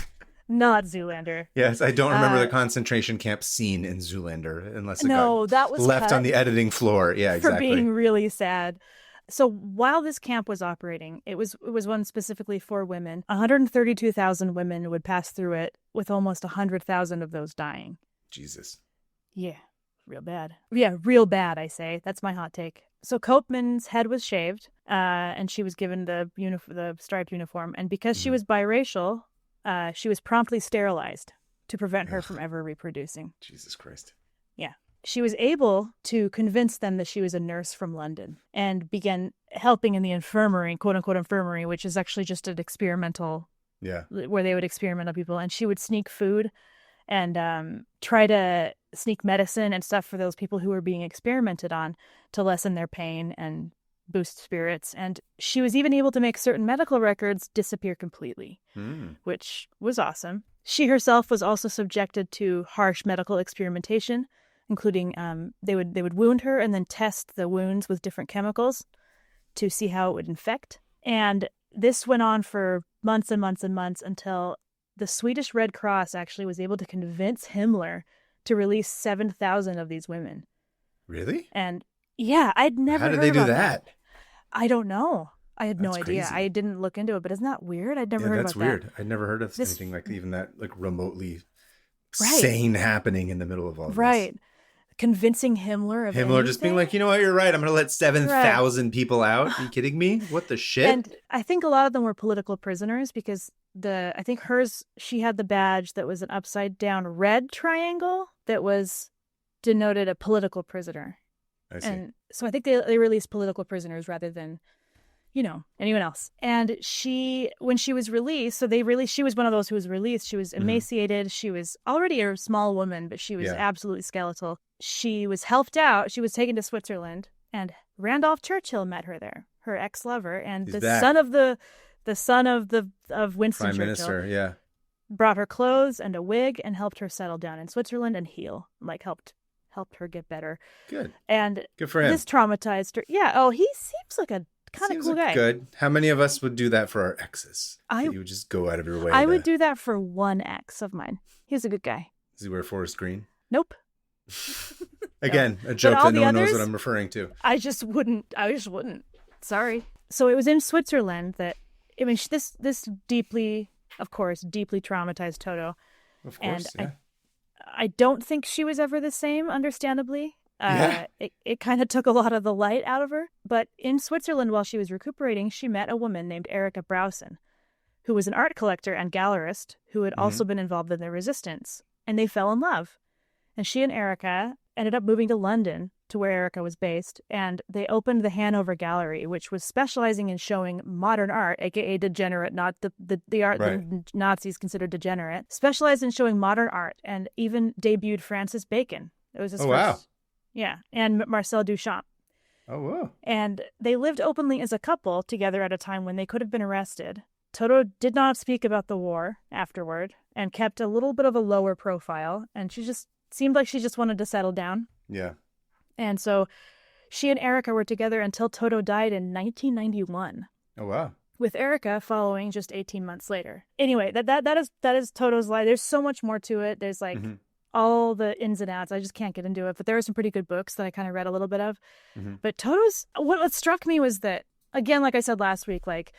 Not Zoolander. Yes, I don't remember the concentration camp scene in Zoolander unless it that was left on the editing floor. Yeah, exactly. For being really sad. So while this camp was operating, it was one specifically for women. 132,000 women would pass through it, with almost 100,000 of those dying. Jesus. Yeah, real bad. Yeah, real bad, I say. That's my hot take. So Koopman's head was shaved, and she was given the striped uniform. And because she was biracial, she was promptly sterilized to prevent her from ever reproducing. Jesus Christ. Yeah. She was able to convince them that she was a nurse from London and began helping in the infirmary, quote unquote infirmary, which is actually just an experimental, where they would experiment on people. And she would sneak food and try to sneak medicine and stuff for those people who were being experimented on to lessen their pain and boost spirits. And she was even able to make certain medical records disappear completely, which was awesome. She herself was also subjected to harsh medical experimentation, including they would wound her and then test the wounds with different chemicals to see how it would infect. And this went on for months and months and months until the Swedish Red Cross actually was able to convince Himmler to release 7,000 of these women. Really? And yeah, I'd never heard How did they do that? I don't know. I had no idea. Crazy. I didn't look into it, but isn't that weird? I'd never heard about that. That's weird. I'd never heard of anything like even that, like remotely sane happening in the middle of all this. Right. Convincing Himmler of anything? Just being like, you know what, you're right. I'm going to let 7,000 people out. Are you kidding me? What the shit? And I think a lot of them were political prisoners because I think she had the badge that was an upside down red triangle that was denoted a political prisoner. I see. And so I think they released political prisoners rather than, anyone else. And when she was released, she was one of those who was released. She was emaciated. Mm-hmm. She was already a small woman, but she was absolutely skeletal. She was helped out. She was taken to Switzerland, and Randolph Churchill met her there, her ex-lover, and son of Winston Prime Churchill. Minister, brought her clothes and a wig and helped her settle down in Switzerland and heal, helped her get better. Good. And good for him. This traumatized her. Yeah. Oh, he seems like a kind of cool guy. Good. How many of us would do that for our exes? You would just go out of your way. I would do that for one ex of mine. He was a good guy. Does he wear forest green? Nope. Again, a joke that no one knows what I'm referring to. I just wouldn't. Sorry. So it was in Switzerland that, this deeply traumatized Toto. Of course, and I don't think she was ever the same, understandably. It kind of took a lot of the light out of her. But in Switzerland, while she was recuperating, she met a woman named Erika Brausen, who was an art collector and gallerist who had also been involved in the resistance. And they fell in love. And she and Erika ended up moving to London, to where Erika was based, and they opened the Hanover Gallery, which was specializing in showing modern art, aka degenerate, not the art the Nazis considered degenerate, specialized in showing modern art, and even debuted Francis Bacon. It was his first. Wow. Yeah, and Marcel Duchamp. Oh, wow. And they lived openly as a couple together at a time when they could have been arrested. Toto did not speak about the war afterward and kept a little bit of a lower profile, and she just seemed like she just wanted to settle down. Yeah. And so she and Erika were together until Toto died in 1991. Oh, wow. With Erika following just 18 months later. Anyway, that is Toto's life. There's so much more to it. There's like all the ins and outs. I just can't get into it. But there are some pretty good books that I kind of read a little bit of. But what struck me was that, again, like I said last week, like,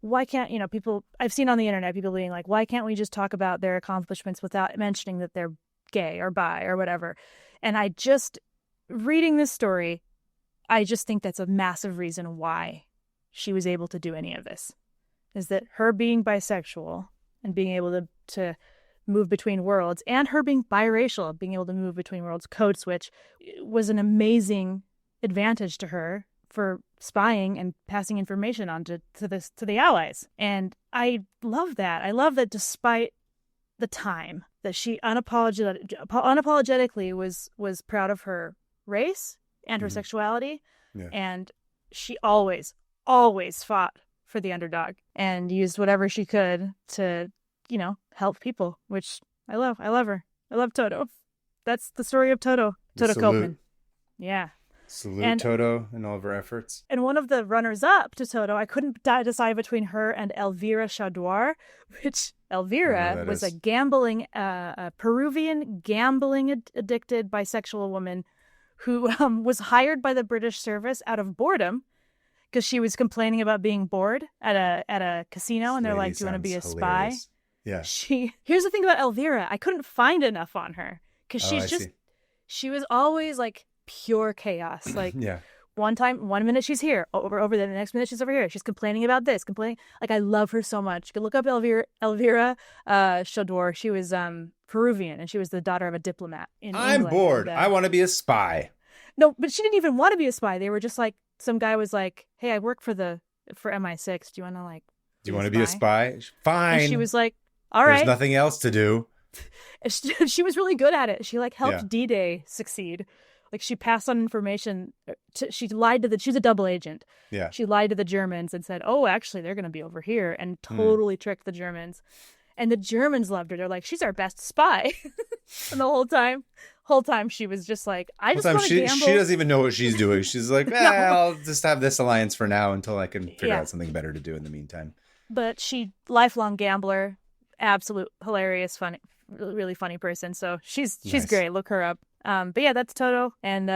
why can't, people, I've seen on the internet people being like, why can't we just talk about their accomplishments without mentioning that they're gay or bi or whatever? And reading this story, I just think that's a massive reason why she was able to do any of this, is that her being bisexual and being able to move between worlds, and her being biracial, being able to move between worlds, code switch, was an amazing advantage to her for spying and passing information on to the Allies. And I love that. I love that despite the time, that she unapologetically was proud of her race and her sexuality. Yeah. And she always fought for the underdog and used whatever she could to, help people, which I love. I love her. I love Toto. That's the story of Toto Koopman. Yeah. Salute Toto and all of her efforts. And one of the runners-up to Toto, I couldn't decide between her and Elvira Chaudhar, which Elvira was a Peruvian gambling-addicted bisexual woman who was hired by the British service out of boredom because she was complaining about being bored at a casino, and they're like, "Do you want to be a spy?" Yeah. Here's the thing about Elvira, I couldn't find enough on her because she was always like pure chaos. Like one minute she's here, over the next minute she's over here. She's complaining about this, Like, I love her so much. You can look up Elvira Chaudhar. She was Peruvian, and she was the daughter of a diplomat in England. I'm bored. I want to be a spy. No, but she didn't even want to be a spy. They were just like, some guy was like, "Hey, I work for MI6. Do you want to be a spy? Fine." And she was like, "All right." There's nothing else to do. She was really good at it. She helped D-Day succeed. Like, she passed on information. She lied to she's a double agent. Yeah. She lied to the Germans and said, "Oh, actually, they're going to be over here," and totally tricked the Germans. And the Germans loved her. They're like, "She's our best spy." And the whole time she was just like, "I just want to gamble." She doesn't even know what she's doing. She's like, I'll just have this alliance for now until I can figure out something better to do in the meantime. But lifelong gambler, absolute hilarious, funny, really funny person. So she's great. Look her up. But yeah, that's Toto, and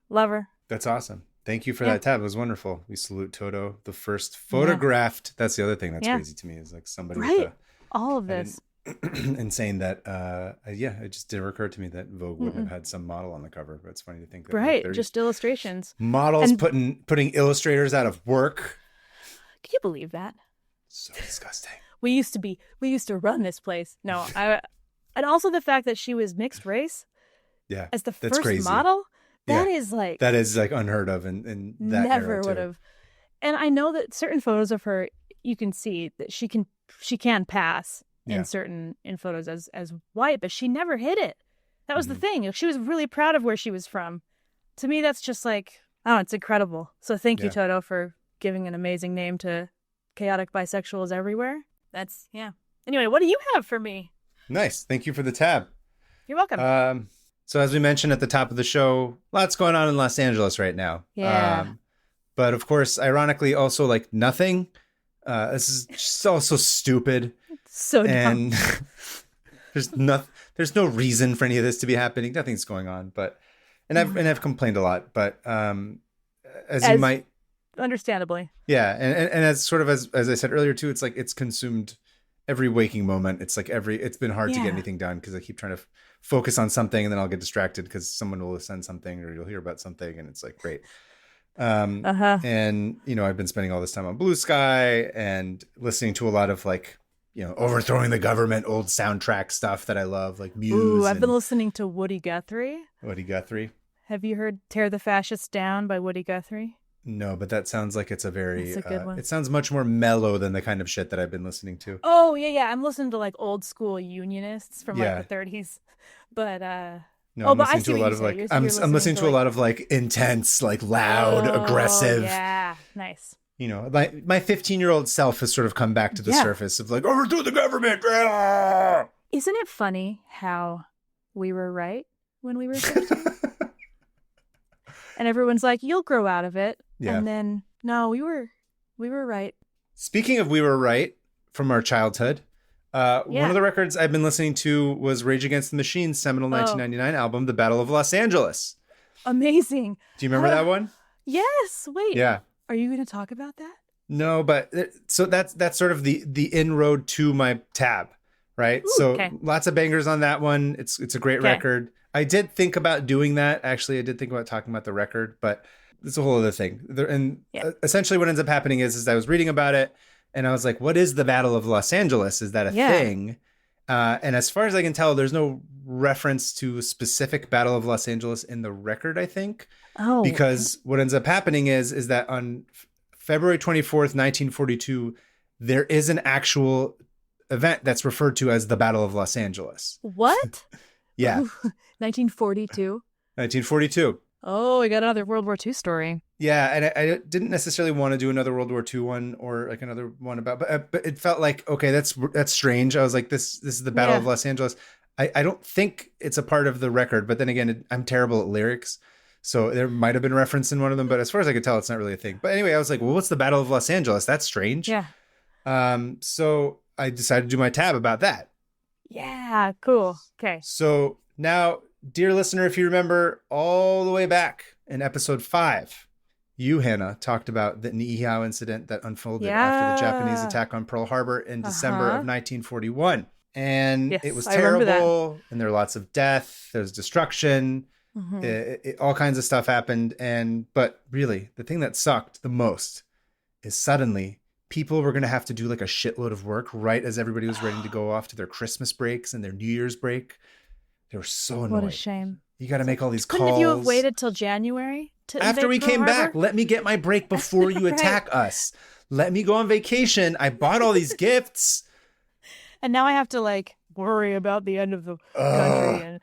love her. That's awesome. Thank you for that tab. It was wonderful. We salute Toto, the first photographed. That's the other thing that's crazy to me, is like somebody with all of this. And saying that, it just did occur to me that Vogue would have had some model on the cover. But it's funny to think that just illustrations. Models putting illustrators out of work. Can you believe that? So disgusting. We used to run this place. No, and also the fact that she was mixed race. Yeah, as the first model, that is like unheard of, and that never would have. And I know that certain photos of her, you can see that she can pass in photos as white, but she never hid it. That was the thing. She was really proud of where she was from. To me, that's just like, it's incredible. So thank you, Toto, for giving an amazing name to chaotic bisexuals everywhere. Anyway, what do you have for me? Nice. Thank you for the tab. You're welcome. So as we mentioned at the top of the show, lots going on in Los Angeles right now. Yeah. But of course, ironically, also like nothing. This is just all so stupid. So dumb. And there's no reason for any of this to be happening. Nothing's going on. I've complained a lot. But as you might, understandably. yeah, and as sort of as I said earlier too, it's like it's consumed every waking moment. It's like it's been hard to get anything done because I keep trying to focus on something and then I'll get distracted because someone will send something or you'll hear about something and it's like, great. And, you know, I've been spending all this time on Blue Sky and listening to a lot of like, you know, overthrowing the government, old soundtrack stuff that I love, like Muse. Ooh, I've been listening to Woody Guthrie. Woody Guthrie. Have you heard Tear the Fascists Down by Woody Guthrie? No, but that sounds like it's a very, a good one. It sounds much more mellow than the kind of shit that I've been listening to. Oh, yeah. I'm listening to like old school unionists from like the 30s. But, no, I'm listening to a lot of like, I'm listening to a lot of like intense, like loud, aggressive. Yeah, nice. You know, my 15-year-old self has sort of come back to the surface of like, overthrow the government. Isn't it funny how we were right when we were 15? And everyone's like, you'll grow out of it. Yeah. And then, no, we were right. Speaking of we were right from our childhood, one of the records I've been listening to was Rage Against the Machine's seminal 1999 album, The Battle of Los Angeles. Amazing. Do you remember that one? Yes. Wait. Yeah. Are you going to talk about that? No, but so that's sort of the inroad to my tab, right? Ooh, so lots of bangers on that one. It's a great record. I did think about doing that. Actually, I did think about talking about the record, but it's a whole other thing. Essentially what ends up happening is I was reading about it and I was like, what is the Battle of Los Angeles? Is that a thing? And as far as I can tell, there's no reference to a specific Battle of Los Angeles in the record, I think. Oh. Because what ends up happening is that on February 24th, 1942, there is an actual event that's referred to as the Battle of Los Angeles. What? Yeah. 1942. 1942. Oh, we got another World War II story. Yeah, and I didn't necessarily want to do another World War II one or like another one about, but it felt like, okay, that's strange. I was like, this is the Battle of Los Angeles. I don't think it's a part of the record, but then again, I'm terrible at lyrics. So there might have been reference in one of them, but as far as I could tell, it's not really a thing. But anyway, I was like, well, what's the Battle of Los Angeles? That's strange. Yeah. So I decided to do my tab about that. Yeah, cool. Okay. So now, dear listener, if you remember all the way back in episode 5, you, Hannah, talked about the Niihau incident that unfolded after the Japanese attack on Pearl Harbor in December of 1941. And it was terrible, and there were lots of death, there's destruction, all kinds of stuff happened. But really, the thing that sucked the most is suddenly people were going to have to do like a shitload of work right as everybody was ready to go off to their Christmas breaks and their New Year's break. They were so annoyed. What a shame. You got to make all these calls. Couldn't you have waited till January to after we came Harbor? back? Let me get my break before you attack us. Let me go on vacation. I bought all these gifts. And now I have to like worry about the end of the country and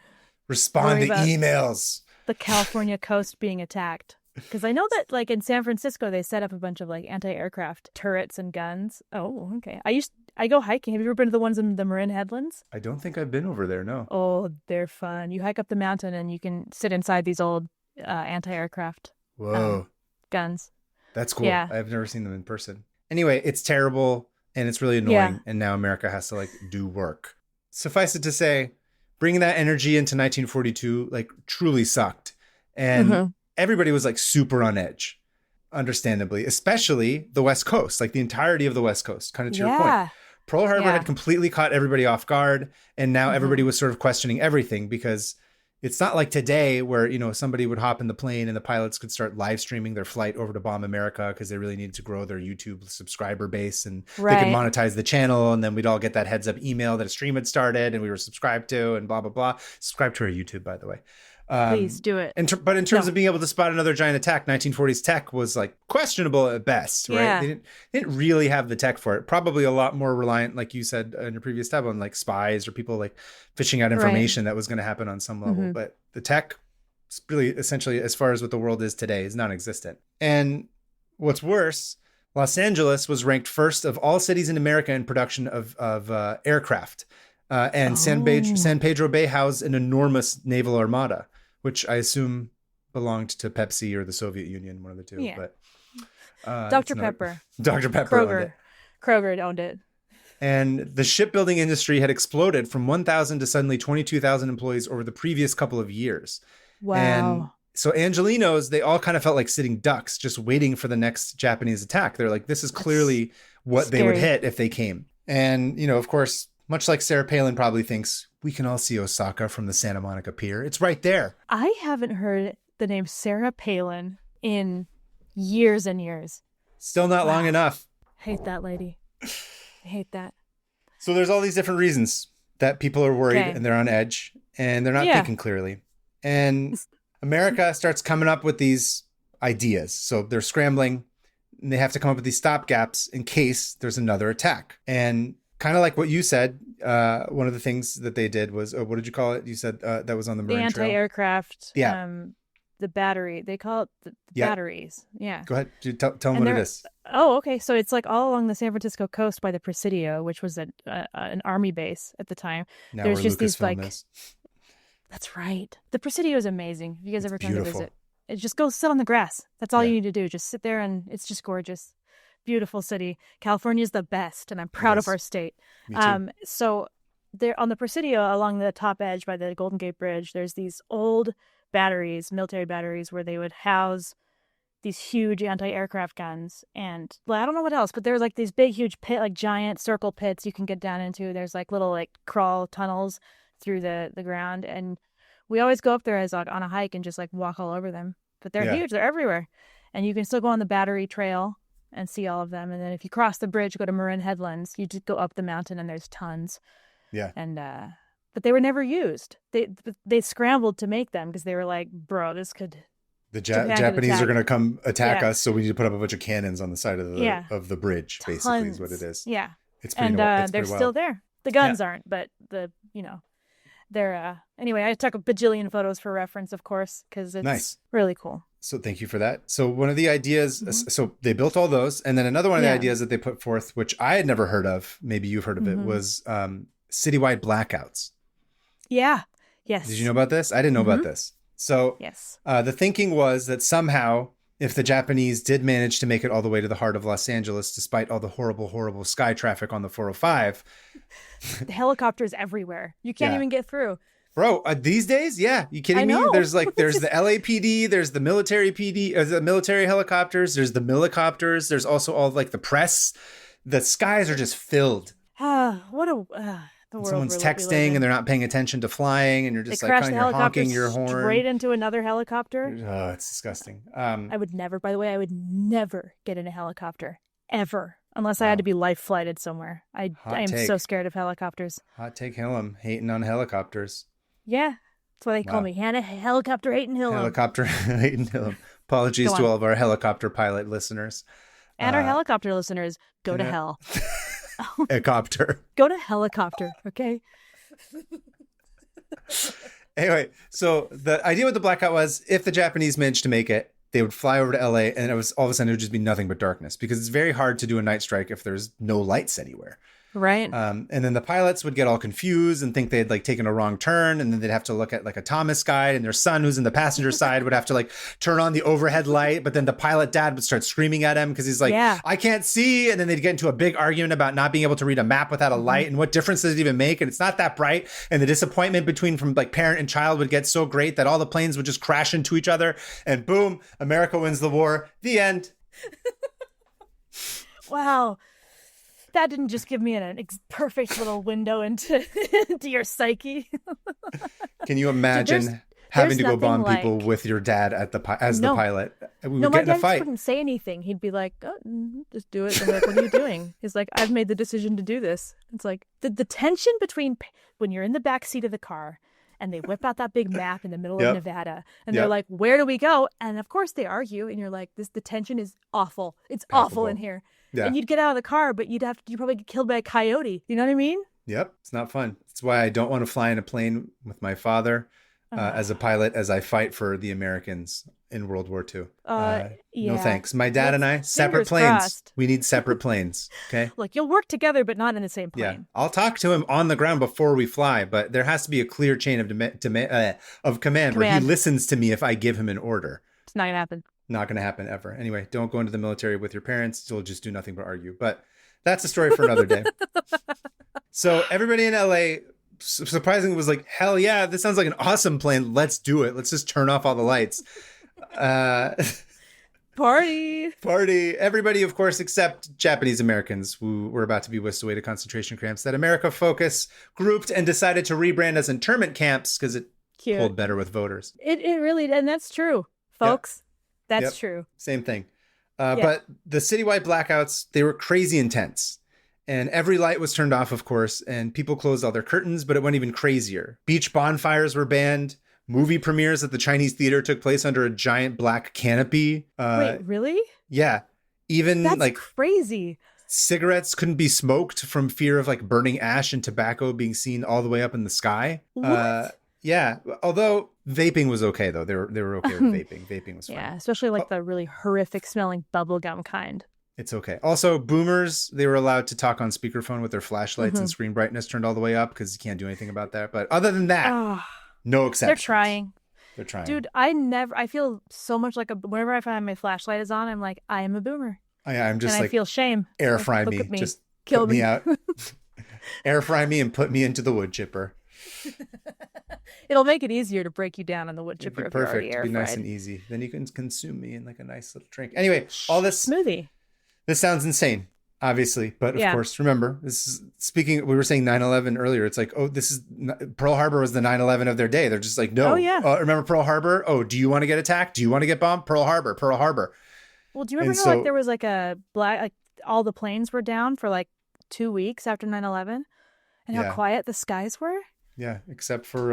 respond to emails. The California coast being attacked. Because I know that like in San Francisco, they set up a bunch of like anti-aircraft turrets and guns. Oh, okay. I go hiking. Have you ever been to the ones in the Marin Headlands? I don't think I've been over there, no. Oh, they're fun. You hike up the mountain and you can sit inside these old anti-aircraft guns. That's cool. Yeah. I've never seen them in person. Anyway, it's terrible and it's really annoying. Yeah. And now America has to like do work. Suffice it to say, bringing that energy into 1942 like truly sucked. And everybody was like super on edge, understandably, especially the West Coast, like the entirety of the West Coast, kind of to your point. Pearl Harbor had completely caught everybody off guard. And now everybody was sort of questioning everything because it's not like today where, you know, somebody would hop in the plane and the pilots could start live streaming their flight over to bomb America because they really needed to grow their YouTube subscriber base and they could monetize the channel. And then we'd all get that heads up email that a stream had started and we were subscribed to and blah, blah, blah. Subscribe to our YouTube, by the way. Please do it. But in terms of being able to spot another giant attack, 1940s tech was like questionable at best, right? Yeah. They didn't really have the tech for it. Probably a lot more reliant, like you said in your previous tab, on like spies or people like fishing out information that was going to happen on some level. But the tech, really, essentially, as far as what the world is today, is non-existent. And what's worse, Los Angeles was ranked first of all cities in America in production of aircraft. And San Pedro Bay housed an enormous naval armada, which I assume belonged to Pepsi or the Soviet Union, one of the two. Yeah. But Dr. Pepper. Dr. Pepper. Kroger owned it. And the shipbuilding industry had exploded from 1,000 to suddenly 22,000 employees over the previous couple of years. Wow. And so Angelinos, they all kind of felt like sitting ducks, just waiting for the next Japanese attack. They're like, this is clearly what they would hit if they came. And, of course, much like Sarah Palin probably thinks, we can all see Osaka from the Santa Monica Pier. It's right there. I haven't heard the name Sarah Palin in years and years. Still not long enough. Hate that lady. I hate that. So there's all these different reasons that people are worried and they're on edge and they're not thinking clearly. And America starts coming up with these ideas. So they're scrambling and they have to come up with these stopgaps in case there's another attack. And kind of like what you said, one of the things that they did was, what did you call it? You said that was on the Marine Trail. The anti-aircraft. Yeah. The battery. They call it the batteries. Yeah. Go ahead. Tell them what it is. Oh, okay. So it's like all along the San Francisco coast by the Presidio, which was an army base at the time. Now there's just these like. That's right. The Presidio is amazing. If you guys ever come to visit, just go sit on the grass. That's all you need to do. Just sit there, and it's just gorgeous. Beautiful city. California is the best, and I'm proud of our state. Me too. So there on the Presidio, along the top edge by the Golden Gate Bridge, there's these old batteries, military batteries, where they would house these huge anti-aircraft guns. And I don't know what else, but there's like these big, huge pit, like giant circle pits you can get down into. There's like little like crawl tunnels through the ground, and we always go up there as like on a hike and just like walk all over them. But they're huge, they're everywhere, and you can still go on the Battery Trail and see all of them. And then if you cross the bridge, go to Marin Headlands, you just go up the mountain and there's tons. Yeah. And but they were never used. They scrambled to make them because they were like, bro, this could. The Japanese are going to come attack us, so we need to put up a bunch of cannons on the side of the bridge. Tons. Basically, is what it is. Yeah, it's pretty. And they're still there. The guns aren't, but they're anyway. I took a bajillion photos for reference, of course, because it's really cool. So thank you for that. So one of the ideas, so they built all those, and then another one of the ideas that they put forth, which I had never heard of, maybe you've heard of it, was citywide blackouts. Yeah. Yes. Did you know about this? I didn't know about this. So the thinking was that somehow, if the Japanese did manage to make it all the way to the heart of Los Angeles, despite all the horrible, horrible sky traffic on the 405. The helicopters everywhere. You can't even get through. Bro, these days? Yeah. You kidding me? There's the LAPD, there's the military PD, the military helicopters, there's the millicopters, there's also all like the press. The skies are just filled. What a... Someone's texting and they're not paying attention to flying, and you're just like you're honking your horn straight into another helicopter. Oh, it's disgusting. I would never get in a helicopter ever, unless I had to be life flighted somewhere. I am so scared of helicopters. Hot take Hillam, hating on helicopters. Yeah, that's why they call me Hannah Helicopter hating Hillam. Helicopter hating Hillam. Apologies to all of our helicopter pilot listeners. And our helicopter listeners, go to hell. A copter. Go to helicopter, okay? Anyway, so the idea with the blackout was if the Japanese managed to make it, they would fly over to LA, and it was all of a sudden it would just be nothing but darkness, because it's very hard to do a night strike if there's no lights anywhere. Right. And then the pilots would get all confused and think they'd like taken a wrong turn. And then they'd have to look at like a Thomas guide, and their son, who's in the passenger side, would have to like turn on the overhead light. But then the pilot dad would start screaming at him because he's like, I can't see. And then they'd get into a big argument about not being able to read a map without a light. And what difference does it even make? And it's not that bright. And the disappointment from like parent and child would get so great that all the planes would just crash into each other. And boom, America wins the war. The end. Wow. That didn't just give me an perfect little window into your psyche. Can you imagine having to go bomb people with your dad the pilot? We would get in a fight. Wouldn't say anything. He'd be like, just do it. And I'm like, what are you doing? He's like, I've made the decision to do this. It's like the tension between when you're in the back seat of the car and they whip out that big map in the middle of Nevada, and they're like, where do we go? And of course they argue, and you're like, the tension is awful. It's awful in here. Yeah. And you'd get out of the car, but you'd probably get killed by a coyote. You know what I mean? Yep. It's not fun. That's why I don't want to fly in a plane with my father as a pilot, as I fight for the Americans in World War II. No thanks. My dad and I, separate planes. Crossed. We need separate planes. Okay. Look, you'll work together, but not in the same plane. Yeah. I'll talk to him on the ground before we fly, but there has to be a clear chain of command where he listens to me if I give him an order. It's not going to happen. Not going to happen ever. Anyway, don't go into the military with your parents. You'll just do nothing but argue. But that's a story for another day. So everybody in LA surprisingly was like, hell yeah, this sounds like an awesome plan. Let's do it. Let's just turn off all the lights. Party. Everybody, of course, except Japanese Americans who were about to be whisked away to concentration camps that America Focus grouped and decided to rebrand as internment camps because it pulled better with voters. It really, and that's true, folks. Yep. That's true. Same thing. But the citywide blackouts, they were crazy intense. And every light was turned off, of course, and people closed all their curtains, but it went even crazier. Beach bonfires were banned. Movie premieres at the Chinese theater took place under a giant black canopy. Wait, really? Yeah. Even That's crazy. Cigarettes couldn't be smoked from fear of like burning ash and tobacco being seen all the way up in the sky. What? Yeah. Although vaping was okay, though. They were okay with vaping. Vaping was fine. Yeah, especially like the really horrific smelling bubblegum kind. It's okay. Also, boomers, they were allowed to talk on speakerphone with their flashlights and screen brightness turned all the way up because you can't do anything about that. But other than that, no exceptions. They're trying. Dude, I feel so much like whenever I find my flashlight is on, I'm like, I am a boomer. I'm just I feel shame. Air fry me. Just kill me out. Air fry me and put me into the wood chipper. It'll make it easier to break you down on the wood chipper. It'd be perfect. It'd be nice and easy. Then you can consume me in like a nice little drink. Anyway, all this smoothie. This sounds insane, obviously, but of course, remember, this is we were saying 9/11 earlier. It's like, Pearl Harbor was the 9/11 of their day. They're just like, no. Oh, yeah. Remember Pearl Harbor? Oh, do you want to get attacked? Do you want to get bombed? Pearl Harbor. Well, do you remember how there was like all the planes were down for like 2 weeks after 9/11 and how quiet the skies were? Yeah, except for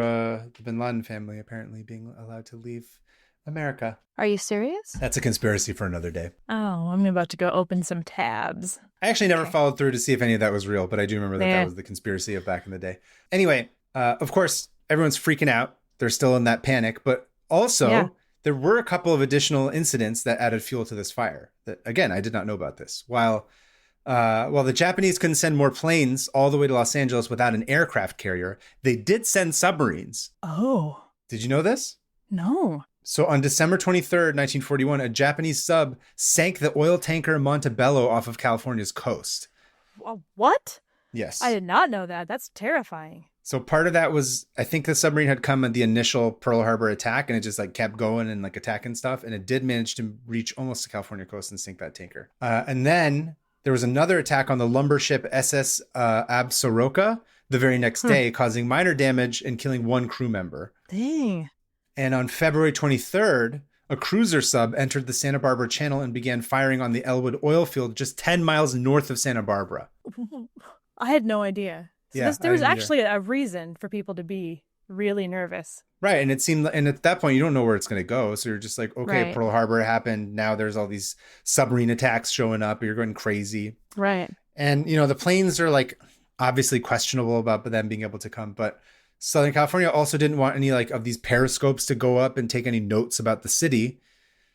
the Bin Laden family apparently being allowed to leave America. Are you serious? That's a conspiracy for another day. Oh, I'm about to go open some tabs. I actually never followed through to see if any of that was real, but I do remember that was the conspiracy of back in the day. Anyway, of course, everyone's freaking out. They're still in that panic, but also there were a couple of additional incidents that added fuel to this fire. That, again, I did not know about this. While the Japanese couldn't send more planes all the way to Los Angeles without an aircraft carrier, they did send submarines. Oh. Did you know this? No. So on December 23rd, 1941, a Japanese sub sank the oil tanker Montebello off of California's coast. What? Yes. I did not know that. That's terrifying. So part of that was, I think the submarine had come at the initial Pearl Harbor attack and it just like kept going and like attacking stuff. And it did manage to reach almost the California coast and sink that tanker. And then there was another attack on the lumber ship SS Absaroka the very next day, causing minor damage and killing one crew member. Dang. And on February 23rd, a cruiser sub entered the Santa Barbara Channel and began firing on the Elwood oil field just 10 miles north of Santa Barbara. I had no idea. So there was actually a reason for people to be really nervous. Right. And at that point, you don't know where it's going to go. So you're just like, okay, Pearl Harbor happened. Now there's all these submarine attacks showing up. You're going crazy. Right. And, the planes are like obviously questionable about them being able to come. But Southern California also didn't want any like of these periscopes to go up and take any notes about the city.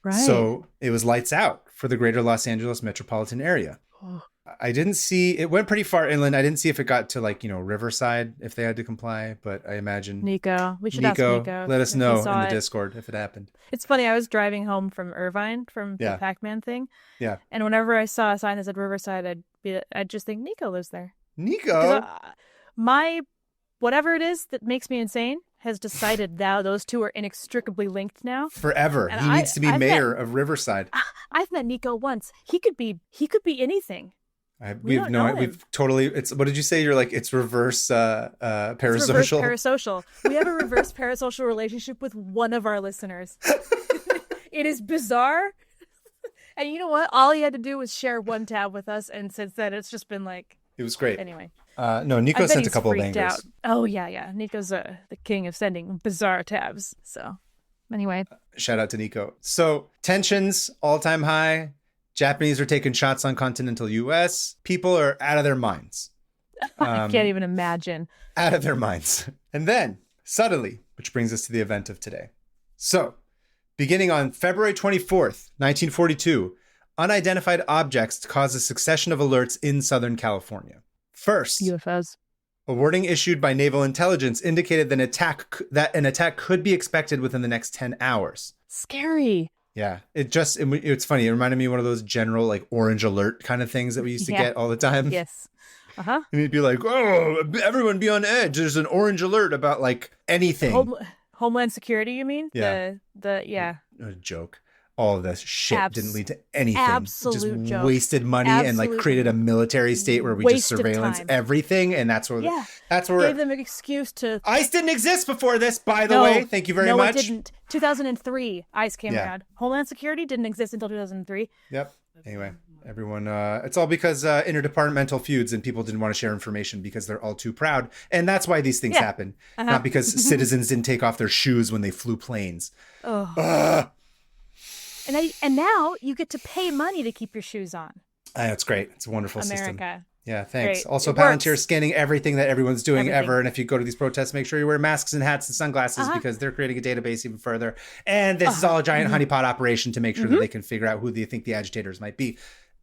Right. So it was lights out for the greater Los Angeles metropolitan area. Oh. I didn't see, it went pretty far inland. I didn't see if it got to like, Riverside, if they had to comply, but I imagine. Nico. We should ask Nico. Let us know in the Discord if it happened. It's funny. I was driving home from Irvine from the Pac-Man thing. Yeah. And whenever I saw a sign that said Riverside, I'd just think Nico lives there. Nico? Whatever it is that makes me insane has decided now those two are inextricably linked now. Forever. And he needs to be mayor of Riverside. I've met Nico once. He could be anything. We've totally, what did you say? You're like, it's reverse parasocial. It's reverse parasocial. We have a reverse parasocial relationship with one of our listeners. It is bizarre. And you know what? All he had to do was share one tab with us. And since then, it's just been like. It was great. Anyway. No, Nico sent a couple of bangers. Out. Oh, yeah. Nico's the king of sending bizarre tabs. So, anyway. Shout out to Nico. So, tensions, all-time high. Japanese are taking shots on continental U.S. People are out of their minds. I can't even imagine. Out of their minds. And then, suddenly, which brings us to the event of today. So, beginning on February 24th, 1942, unidentified objects caused a succession of alerts in Southern California. First, UFOs. A warning issued by naval intelligence indicated that an attack could be expected within the next 10 hours. Scary. Yeah, it's funny. It reminded me of one of those general like orange alert kind of things that we used to get all the time. Yes. Uh-huh. And you'd be like, oh, everyone be on edge. There's an orange alert about like anything. Homeland Security, you mean? Yeah. Yeah. A joke. all of this shit didn't lead to anything. Absolute just joke. wasted money and like created a military state where we just surveillance everything, and that's where gave them an excuse to. ICE didn't exist before this, by the way. Thank you very much. No, it didn't. 2003, ICE came around. Homeland Security didn't exist until 2003. Yep. Anyway, everyone, it's all because interdepartmental feuds and people didn't want to share information because they're all too proud, and that's why these things happen. Not because citizens didn't take off their shoes when they flew planes. And now you get to pay money to keep your shoes on. It's great. It's a wonderful system. America. Yeah, thanks. Great. Also, Palantir is scanning everything that everyone's doing ever. And if you go to these protests, make sure you wear masks and hats and sunglasses because they're creating a database even further. And this is all a giant honeypot operation to make sure that they can figure out who they think the agitators might be.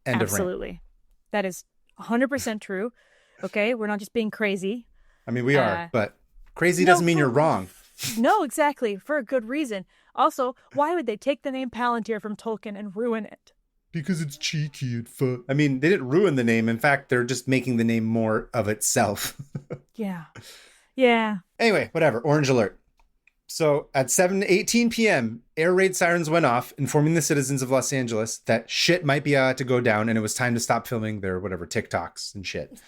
End of rant. Absolutely. That is 100% true. Okay, we're not just being crazy. I mean, we are, but crazy doesn't mean you're wrong. No, exactly. For a good reason. Also, why would they take the name Palantir from Tolkien and ruin it? Because it's cheeky and fun. I mean, they didn't ruin the name. In fact, they're just making the name more of itself. Yeah. Anyway, whatever. Orange alert. So at 7:18 p.m., air raid sirens went off, informing the citizens of Los Angeles that shit might be to go down and it was time to stop filming their whatever TikToks and shit.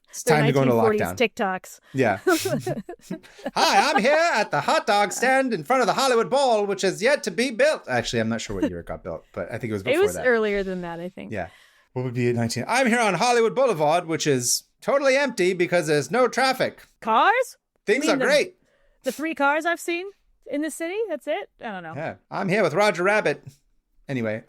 It's time to go into lockdown. TikToks. Yeah. Hi, I'm here at the hot dog stand in front of the Hollywood Bowl, which is yet to be built. Actually, I'm not sure what year it got built, but I think it was before that. It was earlier than that, I think. Yeah. What would be at 19? I'm here on Hollywood Boulevard, which is totally empty because there's no traffic. Cars? Things are great. The 3 cars I've seen in the city? That's it? I don't know. Yeah. I'm here with Roger Rabbit. Anyway.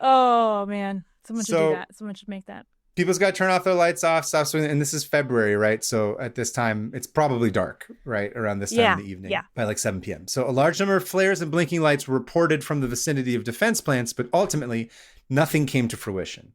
Oh, man. Someone should do that. Someone should make that. People's got to turn off their lights off, stop swinging. And this is February, right? So at this time, it's probably dark, right? Around this time in the evening by like 7 p.m. So a large number of flares and blinking lights were reported from the vicinity of defense plants, but ultimately nothing came to fruition.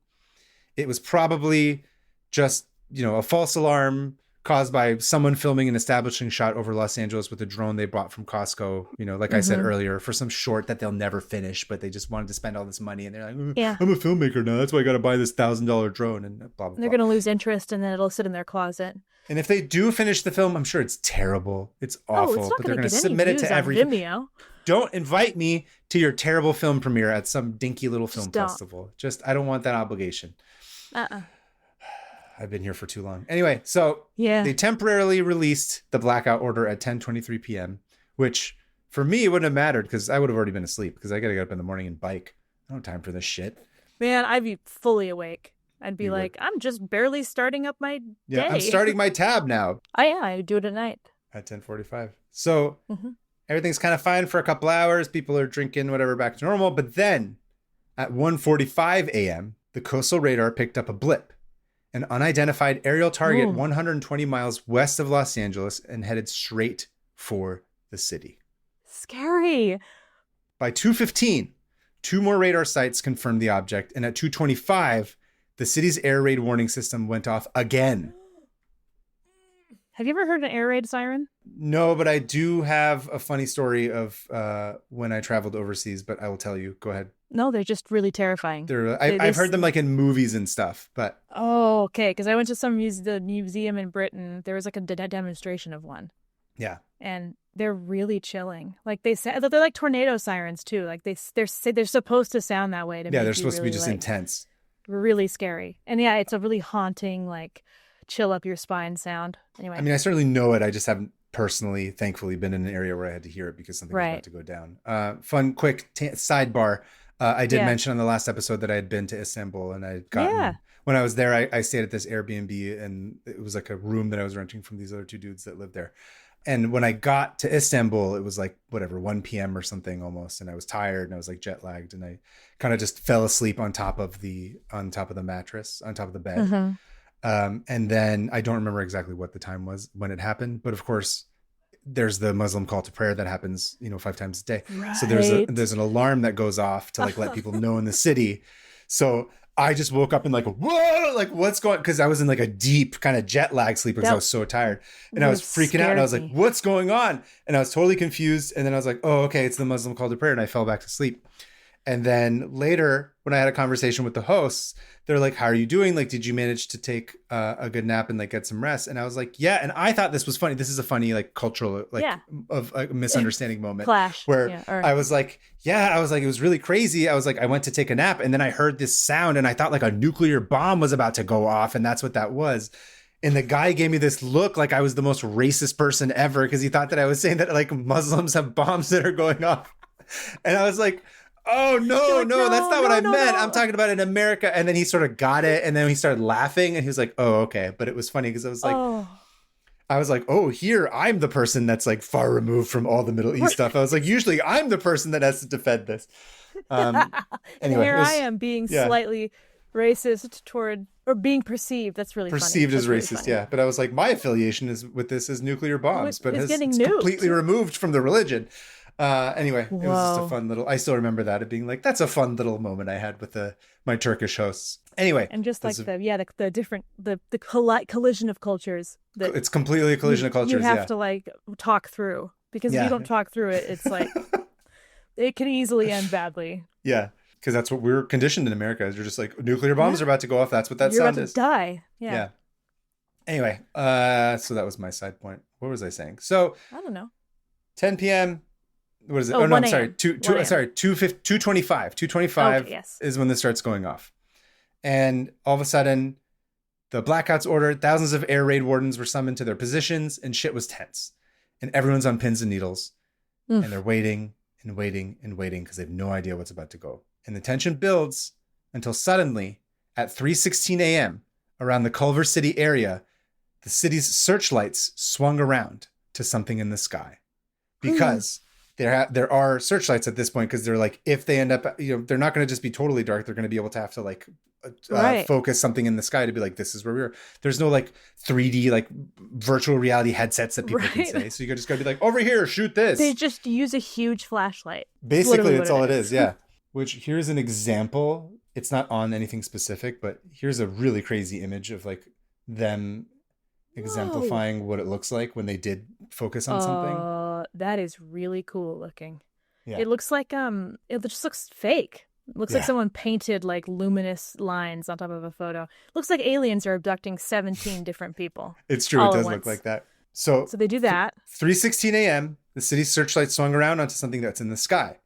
It was probably just, a false alarm caused by someone filming an establishing shot over Los Angeles with a drone they bought from Costco, like I said earlier, for some short that they'll never finish, but they just wanted to spend all this money. And they're like, I'm a filmmaker now. That's why I got to buy this $1,000 drone and blah, blah, blah. They're going to lose interest and then it'll sit in their closet. And if they do finish the film, I'm sure it's terrible. It's awful, but they're going to submit it to every Vimeo. Don't invite me to your terrible film premiere at some dinky little film festival. I don't want that obligation. I've been here for too long. Anyway, so they temporarily released the blackout order at 10:23 p.m., which for me, it wouldn't have mattered because I would have already been asleep because I got to get up in the morning and bike. I don't have time for this shit. Man, I'd be fully awake. I'd be I'm just barely starting up my day. Yeah, I'm starting my tab now. Oh, yeah, I do it at night. At 10:45. So everything's kind of fine for a couple hours. People are drinking, whatever, back to normal. But then at 1:45 a.m., the coastal radar picked up a blip. An unidentified aerial target 120 miles west of Los Angeles and headed straight for the city. Scary. By 2:15, 2 more radar sites confirmed the object. And at 2:25, the city's air raid warning system went off again. Have you ever heard an air raid siren? No, but I do have a funny story of when I traveled overseas, but I will tell you. Go ahead. No, they're just really terrifying. I've heard them like in movies and stuff, but... Oh, okay. Because I went to the museum in Britain. There was like a demonstration of one. Yeah. And they're really chilling. Like they say, they're like tornado sirens too. Like they're supposed to sound that way. They're supposed to be just intense. Really scary. And yeah, it's a really haunting, like chill up your spine sound. Anyway. I mean, I certainly know it. I just haven't personally, thankfully, been in an area where I had to hear it because something was about to go down. Fun, quick sidebar. I did mention on the last episode that I had been to Istanbul and I'd gotten, when I was there, I stayed at this Airbnb and it was like a room that I was renting from these other 2 dudes that lived there. And when I got to Istanbul, it was like, 1 p.m. or something almost. And I was tired and I was like jet lagged and I kind of just fell asleep on top of the mattress, on top of the bed. Mm-hmm. And then I don't remember exactly what the time was when it happened, but of course there's the Muslim call to prayer that happens, 5 times a day. Right. So there's an alarm that goes off to like let people know in the city. So I just woke up and like, whoa, like what's going, because I was in like a deep kind of jet lag sleep because I was so tired and I was freaking out and I was like, what's going on? And I was totally confused. And then I was like, oh, okay, it's the Muslim call to prayer. And I fell back to sleep. And then later, when I had a conversation with the hosts, they're like, how are you doing? Like, did you manage to take a good nap and like get some rest? And I was like, yeah. And I thought this was funny. This is a funny, like cultural, like of a misunderstanding moment. Clash. Where I was like, it was really crazy. I was like, I went to take a nap and then I heard this sound and I thought like a nuclear bomb was about to go off. And that's what that was. And the guy gave me this look like I was the most racist person ever because he thought that I was saying that like Muslims have bombs that are going off. And I was like, oh, no, that's not what I meant. I'm talking about in America. And then he sort of got it. And then he started laughing and he was like, oh, okay. But it was funny because I was like, oh, here, I'm the person that's like far removed from all the Middle East stuff. I was like, usually I'm the person that has to defend this. Anyway, here I am being slightly racist toward, or being perceived. That's really perceived funny. as racist, yeah. But I was like, my affiliation is with this is nuclear bombs, but it's nuked. Completely removed from the religion. Anyway, it was just a fun little, I still remember that, it being like, that's a fun little moment I had with my Turkish hosts. Anyway. And just like the different, the collision of cultures. It's completely a collision of cultures, You have to like talk through, because if you don't talk through it, it's like, it can easily end badly. Yeah, because that's what we're conditioned in America, is you're just like, nuclear bombs are about to go off, that's what that sound is. You're about to die. Yeah. Anyway, so that was my side point. What was I saying? So. I don't know. 10 p.m. What is it? Oh, no, I'm sorry. 2:25. 2:25 is when this starts going off. And all of a sudden, the blackouts ordered. Thousands of air raid wardens were summoned to their positions, and shit was tense. And everyone's on pins and needles. And they're waiting and waiting and waiting because they have no idea what's about to go. And the tension builds until suddenly, at 3:16 a.m., around the Culver City area, the city's searchlights swung around to something in the sky. Because... There are searchlights at this point, because they're like, if they end up, they're not going to just be totally dark. They're going to be able to have to like focus something in the sky to be like, this is where we are. There's no like 3D like virtual reality headsets that people can say. So you just got to be like, over here, shoot this. They just use a huge flashlight. Basically, that's all it is. Yeah. Which here's an example. It's not on anything specific, but here's a really crazy image of like them exemplifying what it looks like when they did focus on something. That is really cool looking. Yeah. It looks like it just looks fake. It looks like someone painted like luminous lines on top of a photo. It looks like aliens are abducting 17 different people. It's true. It does look like that. So they do that. 3:16 a.m., the city's searchlight swung around onto something that's in the sky.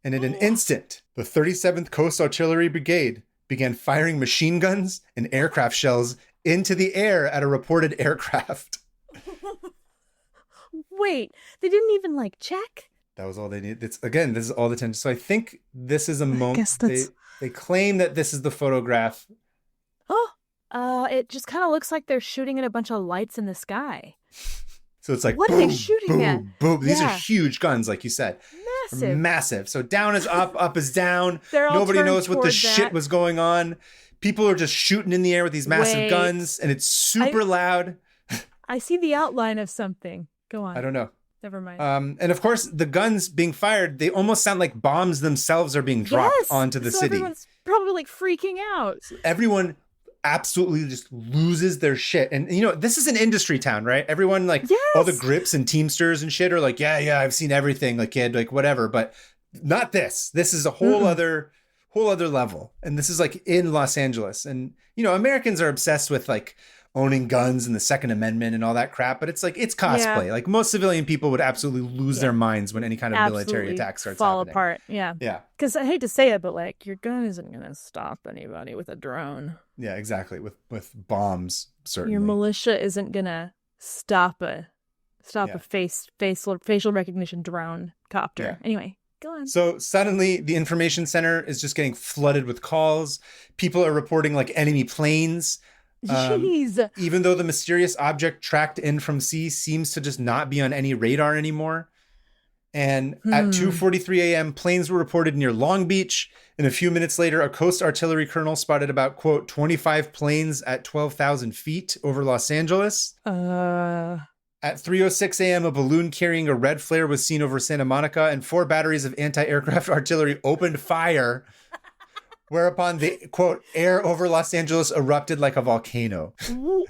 And in an instant, the 37th Coast Artillery Brigade began firing machine guns and aircraft shells into the air at a reported aircraft. Wait, they didn't even like check? That was all they needed. This is all the tension. So I think this is a moment. They claim that this is the photograph. It just kind of looks like they're shooting at a bunch of lights in the sky. So it's like, what boom, are they shooting boom, at? Boom. These are huge guns, like you said. Massive. So down is up, up is down. Nobody knows what the shit was going on. People are just shooting in the air with these massive guns, and it's super loud. I see the outline of something. Go on. I don't know. Never mind. And of course, the guns being fired, they almost sound like bombs themselves are being dropped onto the city. Everyone's probably like freaking out. Everyone absolutely just loses their shit. And this is an industry town, right? Everyone all the grips and Teamsters and shit are like, yeah, I've seen everything, like kid, like whatever, but not this. This is a whole other level. And this is like in Los Angeles. And Americans are obsessed with like owning guns and the Second Amendment and all that crap, but it's like, it's cosplay. Like most civilian people would absolutely lose their minds when any kind of military attack starts fall happening. Apart. Yeah. Because I hate to say it, but like your gun isn't going to stop anybody with a drone. Yeah, exactly. With bombs, certainly. Your militia isn't going to stop a facial recognition drone copter. Yeah. Anyway. Go on. So suddenly the information center is just getting flooded with calls. People are reporting like enemy planes. Jeez. Even though the mysterious object tracked in from sea seems to just not be on any radar anymore. And at 2:43 a.m., planes were reported near Long Beach. And a few minutes later, a Coast Artillery colonel spotted about, quote, 25 planes at 12,000 feet over Los Angeles. At 3:06 a.m., a balloon carrying a red flare was seen over Santa Monica, and 4 batteries of anti-aircraft artillery opened fire, whereupon the, quote, air over Los Angeles erupted like a volcano. So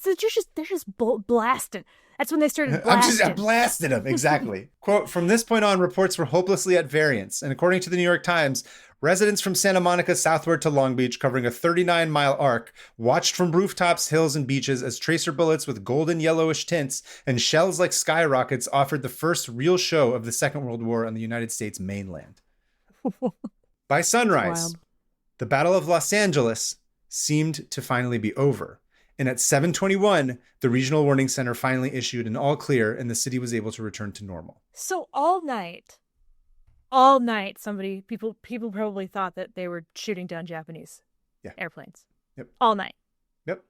they're just blasting. That's when they started blasting. I blasted him. Exactly. Quote, from this point on, reports were hopelessly at variance. And according to the New York Times, residents from Santa Monica southward to Long Beach, covering a 39-mile arc, watched from rooftops, hills, and beaches as tracer bullets with golden yellowish tints and shells like skyrockets offered the first real show of the Second World War on the United States mainland. By sunrise, the Battle of Los Angeles seemed to finally be over. And at 7:21, the Regional Warning Center finally issued an all clear and the city was able to return to normal. So all night, people probably thought that they were shooting down Japanese airplanes. Yep. All night. Yep.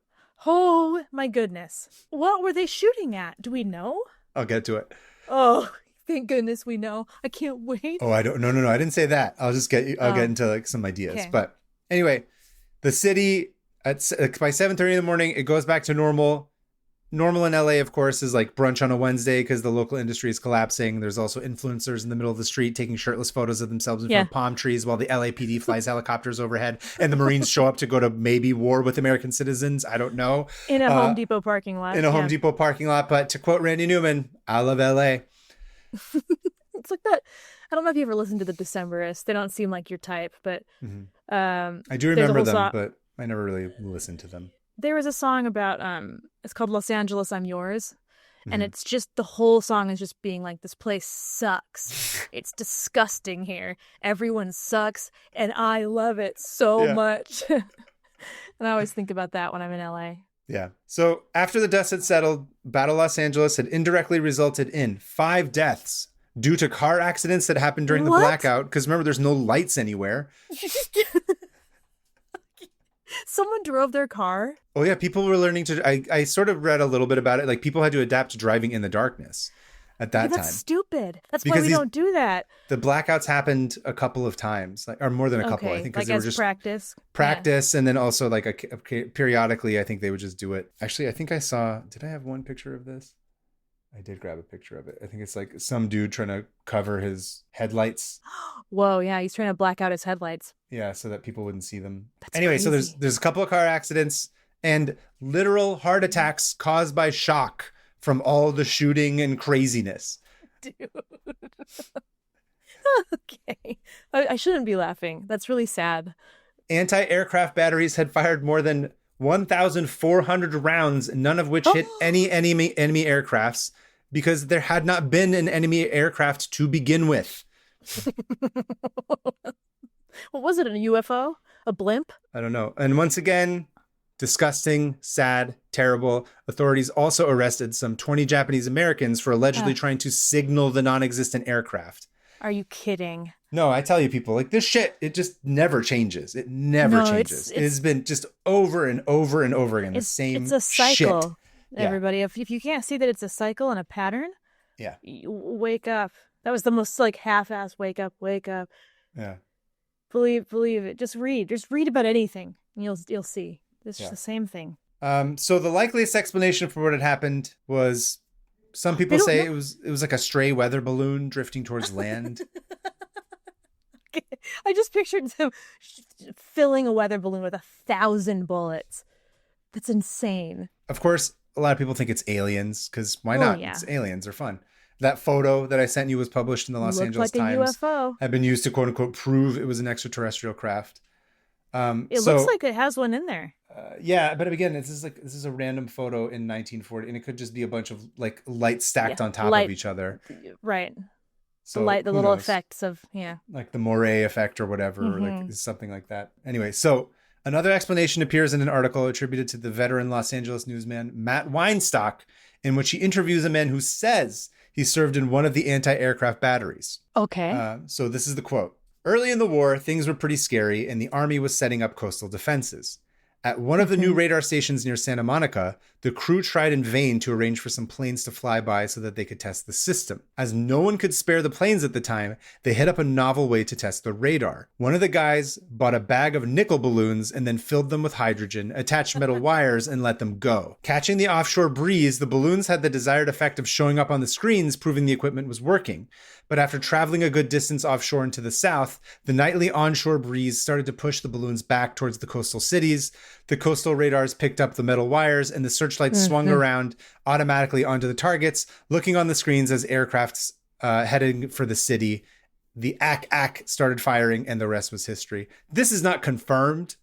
Oh, my goodness. What were they shooting at? Do we know? I'll get to it. Oh, thank goodness we know. I can't wait. Oh, I don't. No. I didn't say that. I'll get into like some ideas. Okay. But anyway, the city by 7:30 in the morning, it goes back to normal. Normal in LA, of course, is like brunch on a Wednesday because the local industry is collapsing. There's also influencers in the middle of the street taking shirtless photos of themselves in front of palm trees while the LAPD flies helicopters overhead and the Marines show up to go to maybe war with American citizens. I don't know. In a Home Depot parking lot. Home Depot parking lot. But to quote Randy Newman, I love LA. It's like that. I don't know if you ever listened to the Decemberists. They don't seem like your type, but I do remember them, but I never really listened to them. There was a song about it's called Los Angeles, I'm Yours. And it's just the whole song is just being like, this place sucks. It's disgusting here. Everyone sucks. And I love it so much. And I always think about that when I'm in LA. Yeah. So after the dust had settled, Battle Los Angeles had indirectly resulted in 5 deaths due to car accidents that happened during the blackout. Because remember, there's no lights anywhere. Someone drove their car? Oh, yeah. People were learning to... I sort of read a little bit about it. Like, people had to adapt to driving in the darkness at that time. That's stupid. That's because why we don't do that. The blackouts happened a couple of times, or more than a couple, I think. Like, they were just practice. And then also, like, periodically, I think they would just do it. Actually, I think I saw... Did I have one picture of this? I did grab a picture of it. I think it's like some dude trying to cover his headlights. Whoa, yeah, he's trying to black out his headlights. Yeah, so that people wouldn't see them. That's anyway, crazy. So there's a couple of car accidents and literal heart attacks caused by shock from all the shooting and craziness. Dude. Okay. I shouldn't be laughing. That's really sad. Anti-aircraft batteries had fired more than 1,400 rounds, none of which hit any enemy aircrafts because there had not been an enemy aircraft to begin with. What was it, a UFO? A blimp? I don't know. And once again, disgusting, sad, terrible. Authorities also arrested some 20 Japanese Americans for allegedly trying to signal the non-existent aircraft. Are you kidding? No, I tell you, people, like this shit, it just never changes. It never changes. It has been just over and over and over again. The same shit. It's a cycle, everybody. If you can't see that it's a cycle and a pattern, wake up. That was the most like half-ass wake up. Yeah. Believe it. Just read about anything. And you'll see. It's just the same thing. So the likeliest explanation for what had happened was some people say it was like a stray weather balloon drifting towards land. I just pictured them filling a weather balloon with 1,000 bullets. That's insane. Of course, a lot of people think it's aliens because why not? Yeah. It's aliens are fun. That photo that I sent you was published in the Los Angeles Times. UFO. Had been used to quote unquote prove it was an extraterrestrial craft. It looks like it has one in there. Yeah, but again, this is a random photo in 1940, and it could just be a bunch of like lights stacked on top of each other. Right. So the little effects of like the Moray effect or whatever, or like something like that. Anyway, so another explanation appears in an article attributed to the veteran Los Angeles newsman Matt Weinstock, in which he interviews a man who says he served in one of the anti-aircraft batteries. Okay. So this is the quote. Early in the war, things were pretty scary, and the Army was setting up coastal defenses. At one of the new radar stations near Santa Monica, the crew tried in vain to arrange for some planes to fly by so that they could test the system. As no one could spare the planes at the time, they hit up a novel way to test the radar. One of the guys bought a bag of nickel balloons and then filled them with hydrogen, attached metal wires, and let them go. Catching the offshore breeze, the balloons had the desired effect of showing up on the screens, proving the equipment was working. But after traveling a good distance offshore and to the south, the nightly onshore breeze started to push the balloons back towards the coastal cities. The coastal radars picked up the metal wires, and the searchlights swung around automatically onto the targets, looking on the screens as aircrafts heading for the city. The ack started firing, and the rest was history. This is not confirmed,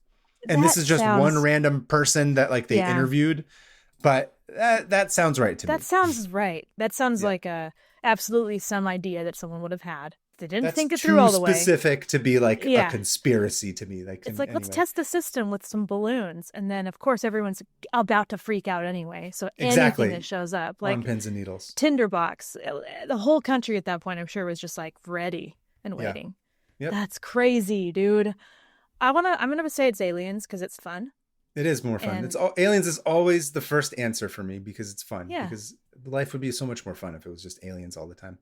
and this is just one random person that like they interviewed, but that sounds right to me. That sounds right. That sounds like absolutely some idea that someone would have had. They didn't think it through all the way. Too specific to be like a conspiracy to me. Like it's like, let's test the system with some balloons, and then of course everyone's about to freak out anyway. So anything that shows up, like on pins and needles, tinderbox, the whole country at that point, I'm sure was just like ready and waiting. Yep. That's crazy, dude. I'm gonna say it's aliens because it's fun. It is more fun. Aliens is always the first answer for me because it's fun. Yeah. Because life would be so much more fun if it was just aliens all the time.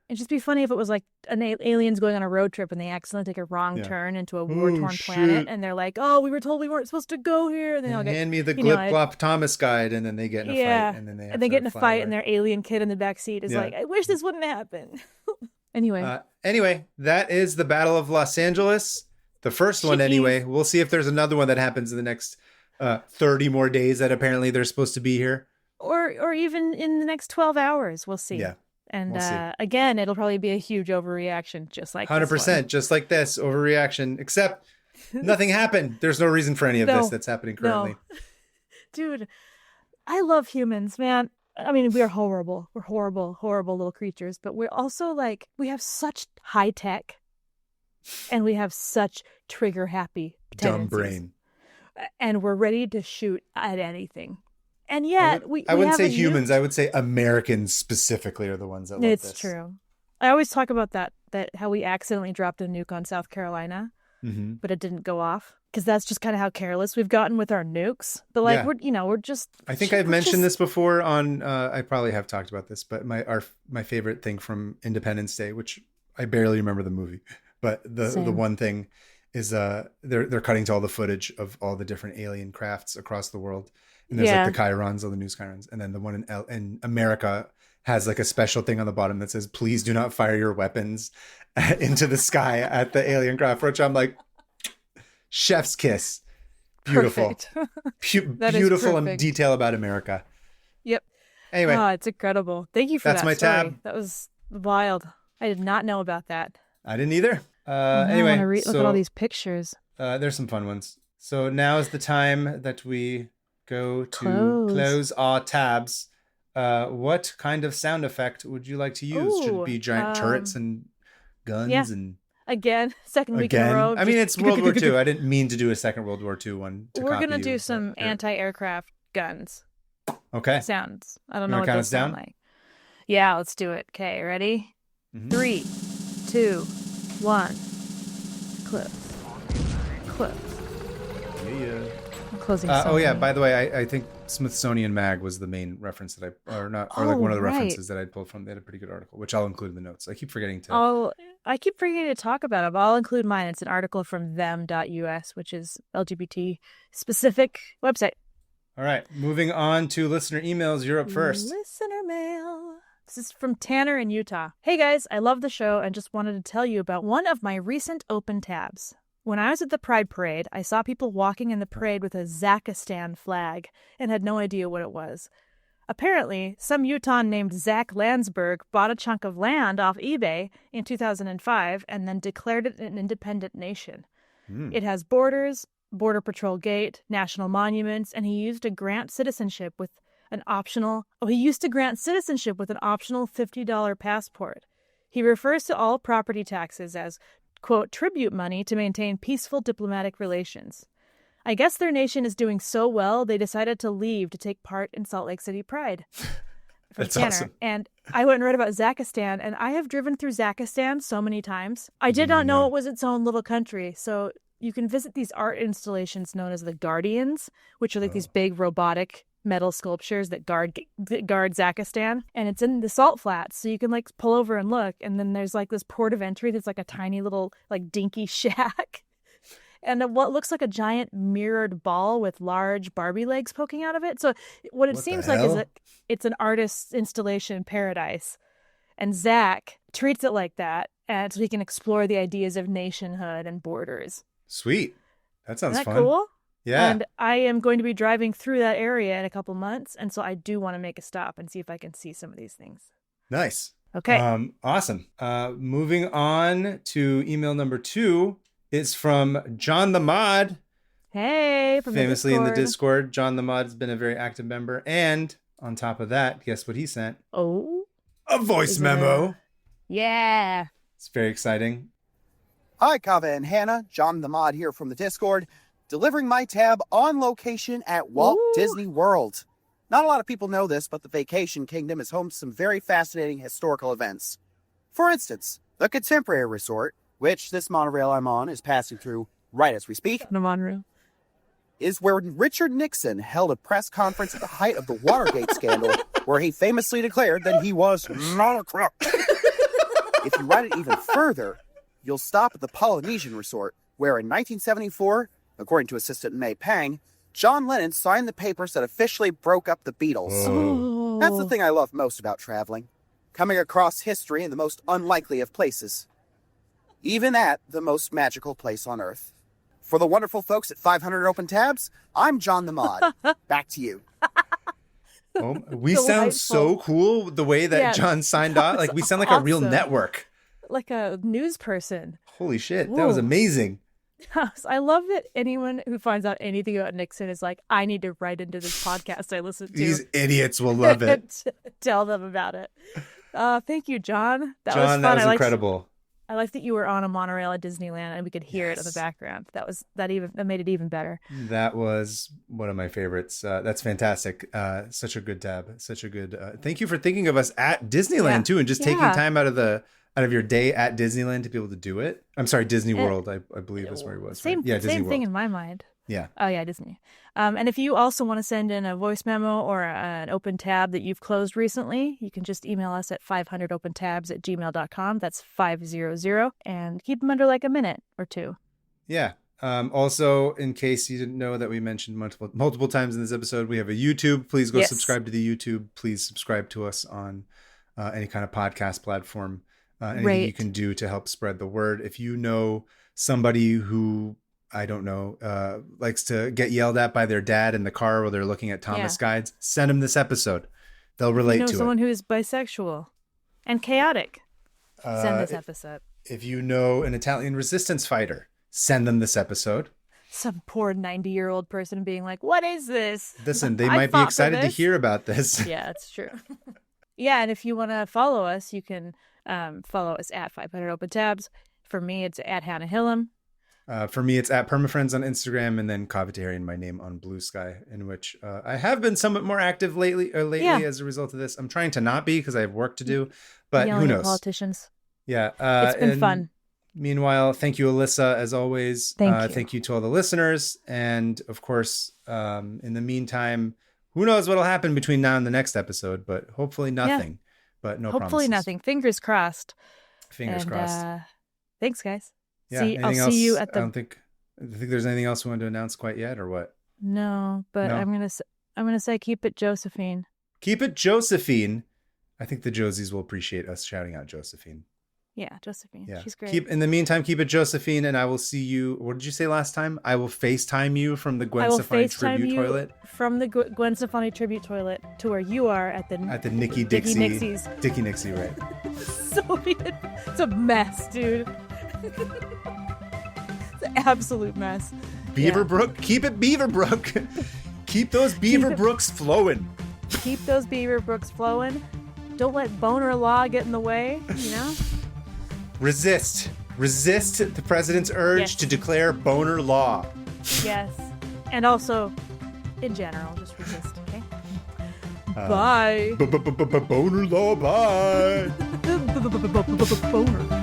It'd just be funny if it was like aliens going on a road trip and they accidentally take a wrong turn into a war-torn planet, and they're like, "Oh, we were told we weren't supposed to go here." And then hand me the Glip Glop Thomas guide, and then they get in a fight, and then they get in a fight, and their alien kid in the back seat is like, "I wish this wouldn't happen." Anyway, that is the Battle of Los Angeles, the first one. Anyway, we'll see if there's another one that happens in the next 30 more days that apparently they're supposed to be here, or even in the next 12 hours. We'll see. And again, it'll probably be a huge overreaction, just like 100%, just like this overreaction, except nothing happened. There's no reason for any of this that's happening currently. No. Dude, I love humans, man. I mean, we are horrible. We're horrible, horrible little creatures, but we're also like, we have such high tech and we have such trigger happy tendencies. Dumb brain. And we're ready to shoot at anything. And yet, I wouldn't say humans. I would say Americans specifically are the ones that love this. It's true. I always talk about that how we accidentally dropped a nuke on South Carolina, but it didn't go off. Because that's just kind of how careless we've gotten with our nukes. But like, we're just... I think I've mentioned this before on... I probably have talked about this, but my favorite thing from Independence Day, which I barely remember the movie, but the one thing is they're cutting to all the footage of all the different alien crafts across the world. And there's like the Chirons, all the news Chirons. And then the one in America has like a special thing on the bottom that says, "Please do not fire your weapons into the sky at the alien craft," which I'm like, chef's kiss. Beautiful. Beautiful detail about America. Yep. Anyway. Oh, it's incredible. Thank you for that story. That's my tab. That was wild. I did not know about that. I didn't either. Anyway. I want to look at all these pictures. There's some fun ones. So now is the time that we go to close our tabs. What kind of sound effect would you like to use? Should it be giant turrets and guns and... Again, second week in a row. I mean, it's World War II. I didn't mean to do a second World War II one. We're going to do some anti-aircraft guns. Okay. Sounds. I don't know what those sound like. Yeah, let's do it. Okay, ready? 3, 2, 1. Close. Yeah. I'm closing by the way, I think Smithsonian Mag was the main reference that one of the references that I pulled from. They had a pretty good article, which I'll include in the notes. I keep forgetting to talk about it. I'll include mine. It's an article from them.us, which is LGBT specific website. All right. Moving on to listener emails. You're up first. Listener mail. This is from Tanner in Utah. Hey guys, I love the show and just wanted to tell you about one of my recent open tabs. When I was at the Pride Parade, I saw people walking in the parade with a Zaqistan flag and had no idea what it was. Apparently, some Utahn named Zach Landsberg bought a chunk of land off eBay in 2005 and then declared it an independent nation. It has borders, border patrol gate, national monuments, and he used to grant citizenship with an optional $50 passport. He refers to all property taxes as, quote, tribute money to maintain peaceful diplomatic relations. I guess their nation is doing so well, they decided to leave to take part in Salt Lake City Pride. That's Tanner. Awesome. And I went and read about Zaqistan, and I have driven through Zaqistan so many times. I did not know it was its own little country. So you can visit these art installations known as the Guardians, which are like these big robotic metal sculptures that guard Zaqistan. And it's in the salt flats, so you can like pull over and look. And then there's like this port of entry that's like a tiny little like dinky shack. And what looks like a giant mirrored ball with large Barbie legs poking out of it. So what it seems like is that it's an artist's installation paradise. And Zach treats it like that, and so he can explore the ideas of nationhood and borders. Sweet. That sounds Isn't that fun. Cool? Yeah. And I am going to be driving through that area in a couple months, and so I do want to make a stop and see if I can see some of these things. Nice. Okay. Awesome. Moving on to email number 2 is from John the Mod. Hey, from famously in the Discord. John the Mod has been a very active member. And on top of that, guess what he sent? Oh. A voice memo. Yeah. It's very exciting. Hi, Kava and Hannah. John the Mod here from the Discord, delivering my tab on location at Walt Disney World. Not a lot of people know this, but the Vacation Kingdom is home to some very fascinating historical events. For instance, the Contemporary Resort, which this monorail I'm on is passing through right as we speak, the monorail, is where Richard Nixon held a press conference at the height of the Watergate scandal, where he famously declared that he was not a crook. If you ride it even further, you'll stop at the Polynesian Resort, where in 1974, according to assistant May Pang, John Lennon signed the papers that officially broke up the Beatles. Oh. That's the thing I love most about traveling. Coming across history in the most unlikely of places. Even at the most magical place on Earth. For the wonderful folks at 500 Open Tabs, I'm John the Mod. Back to you. Oh, we sound so cool the way that John signed off. Like, we sound like a real network. Like a news person. Holy shit. Whoa. That was amazing. I love that anyone who finds out anything about Nixon is like, I need to write into this podcast I listen to. These idiots will love it. Tell them about it. Thank you, John. That was fun. That was incredible. I like that you were on a monorail at Disneyland and we could hear it in the background. That made it even better. That was one of my favorites. That's fantastic. Such a good tab. Such a good. Thank you for thinking of us at Disneyland too, and just taking time out of your day at Disneyland to be able to do it. I'm sorry, Disney World. I believe is where he was. Same, right? Yeah, Disney same World. thing in my mind. Yeah. Oh yeah, Disney. And if you also want to send in a voice memo or an open tab that you've closed recently, you can just email us at 500opentabs@gmail.com. That's 500, and keep them under like a minute or two. Yeah. Also, in case you didn't know that we mentioned multiple times in this episode, we have a YouTube. Please go subscribe to the YouTube. Please subscribe to us on any kind of podcast platform. Anything you can do to help spread the word. If you know somebody who, I don't know, likes to get yelled at by their dad in the car while they're looking at Thomas guides, send them this episode. They'll relate to it. Someone who is bisexual and chaotic, send this episode. If you know an Italian resistance fighter, send them this episode. Some poor 90-year-old person being like, what is this? Listen, they might be excited to hear about this. Yeah, it's true. Yeah, and if you want to follow us, you can follow us at 500 Open Tabs. For me, it's at Hannah Hillam. For me, it's at PermaFriends on Instagram, and then Covetarian, my name on Blue Sky, in which I have been somewhat more active lately as a result of this. I'm trying to not be because I have work to do, but yelling who knows? At politicians. Yeah. It's been fun. Meanwhile, thank you, Alyssa, as always. Thank you. Thank you to all the listeners. And of course, in the meantime, who knows what'll happen between now and the next episode, but hopefully nothing. Yeah. But no promises. Hopefully nothing. Fingers crossed. Fingers crossed. Thanks, guys. Yeah. I'll see you at the. I don't think there's anything else we want to announce quite yet, or what? No, but no? I'm gonna say keep it Josephine. Keep it Josephine. I think the Josies will appreciate us shouting out Josephine. Yeah, Josephine. Yeah. She's great. In the meantime, keep it Josephine, and I will see you. What did you say last time? I will FaceTime you from the Gwen Stefani tribute toilet. From the Gwen Stefani tribute toilet to where you are at the Nikki Dixie Nixies. Dickie Nixie, right? It's a mess, dude. It's an absolute mess. Beaverbrook, keep it Beaverbrook. Keep those Beaverbrooks flowing. Keep those Beaverbrooks flowing. Don't let boner law get in the way, you know? Resist the president's urge to declare boner law. Yes. And also, in general, just resist, okay? Bye. Boner law, bye. Boner.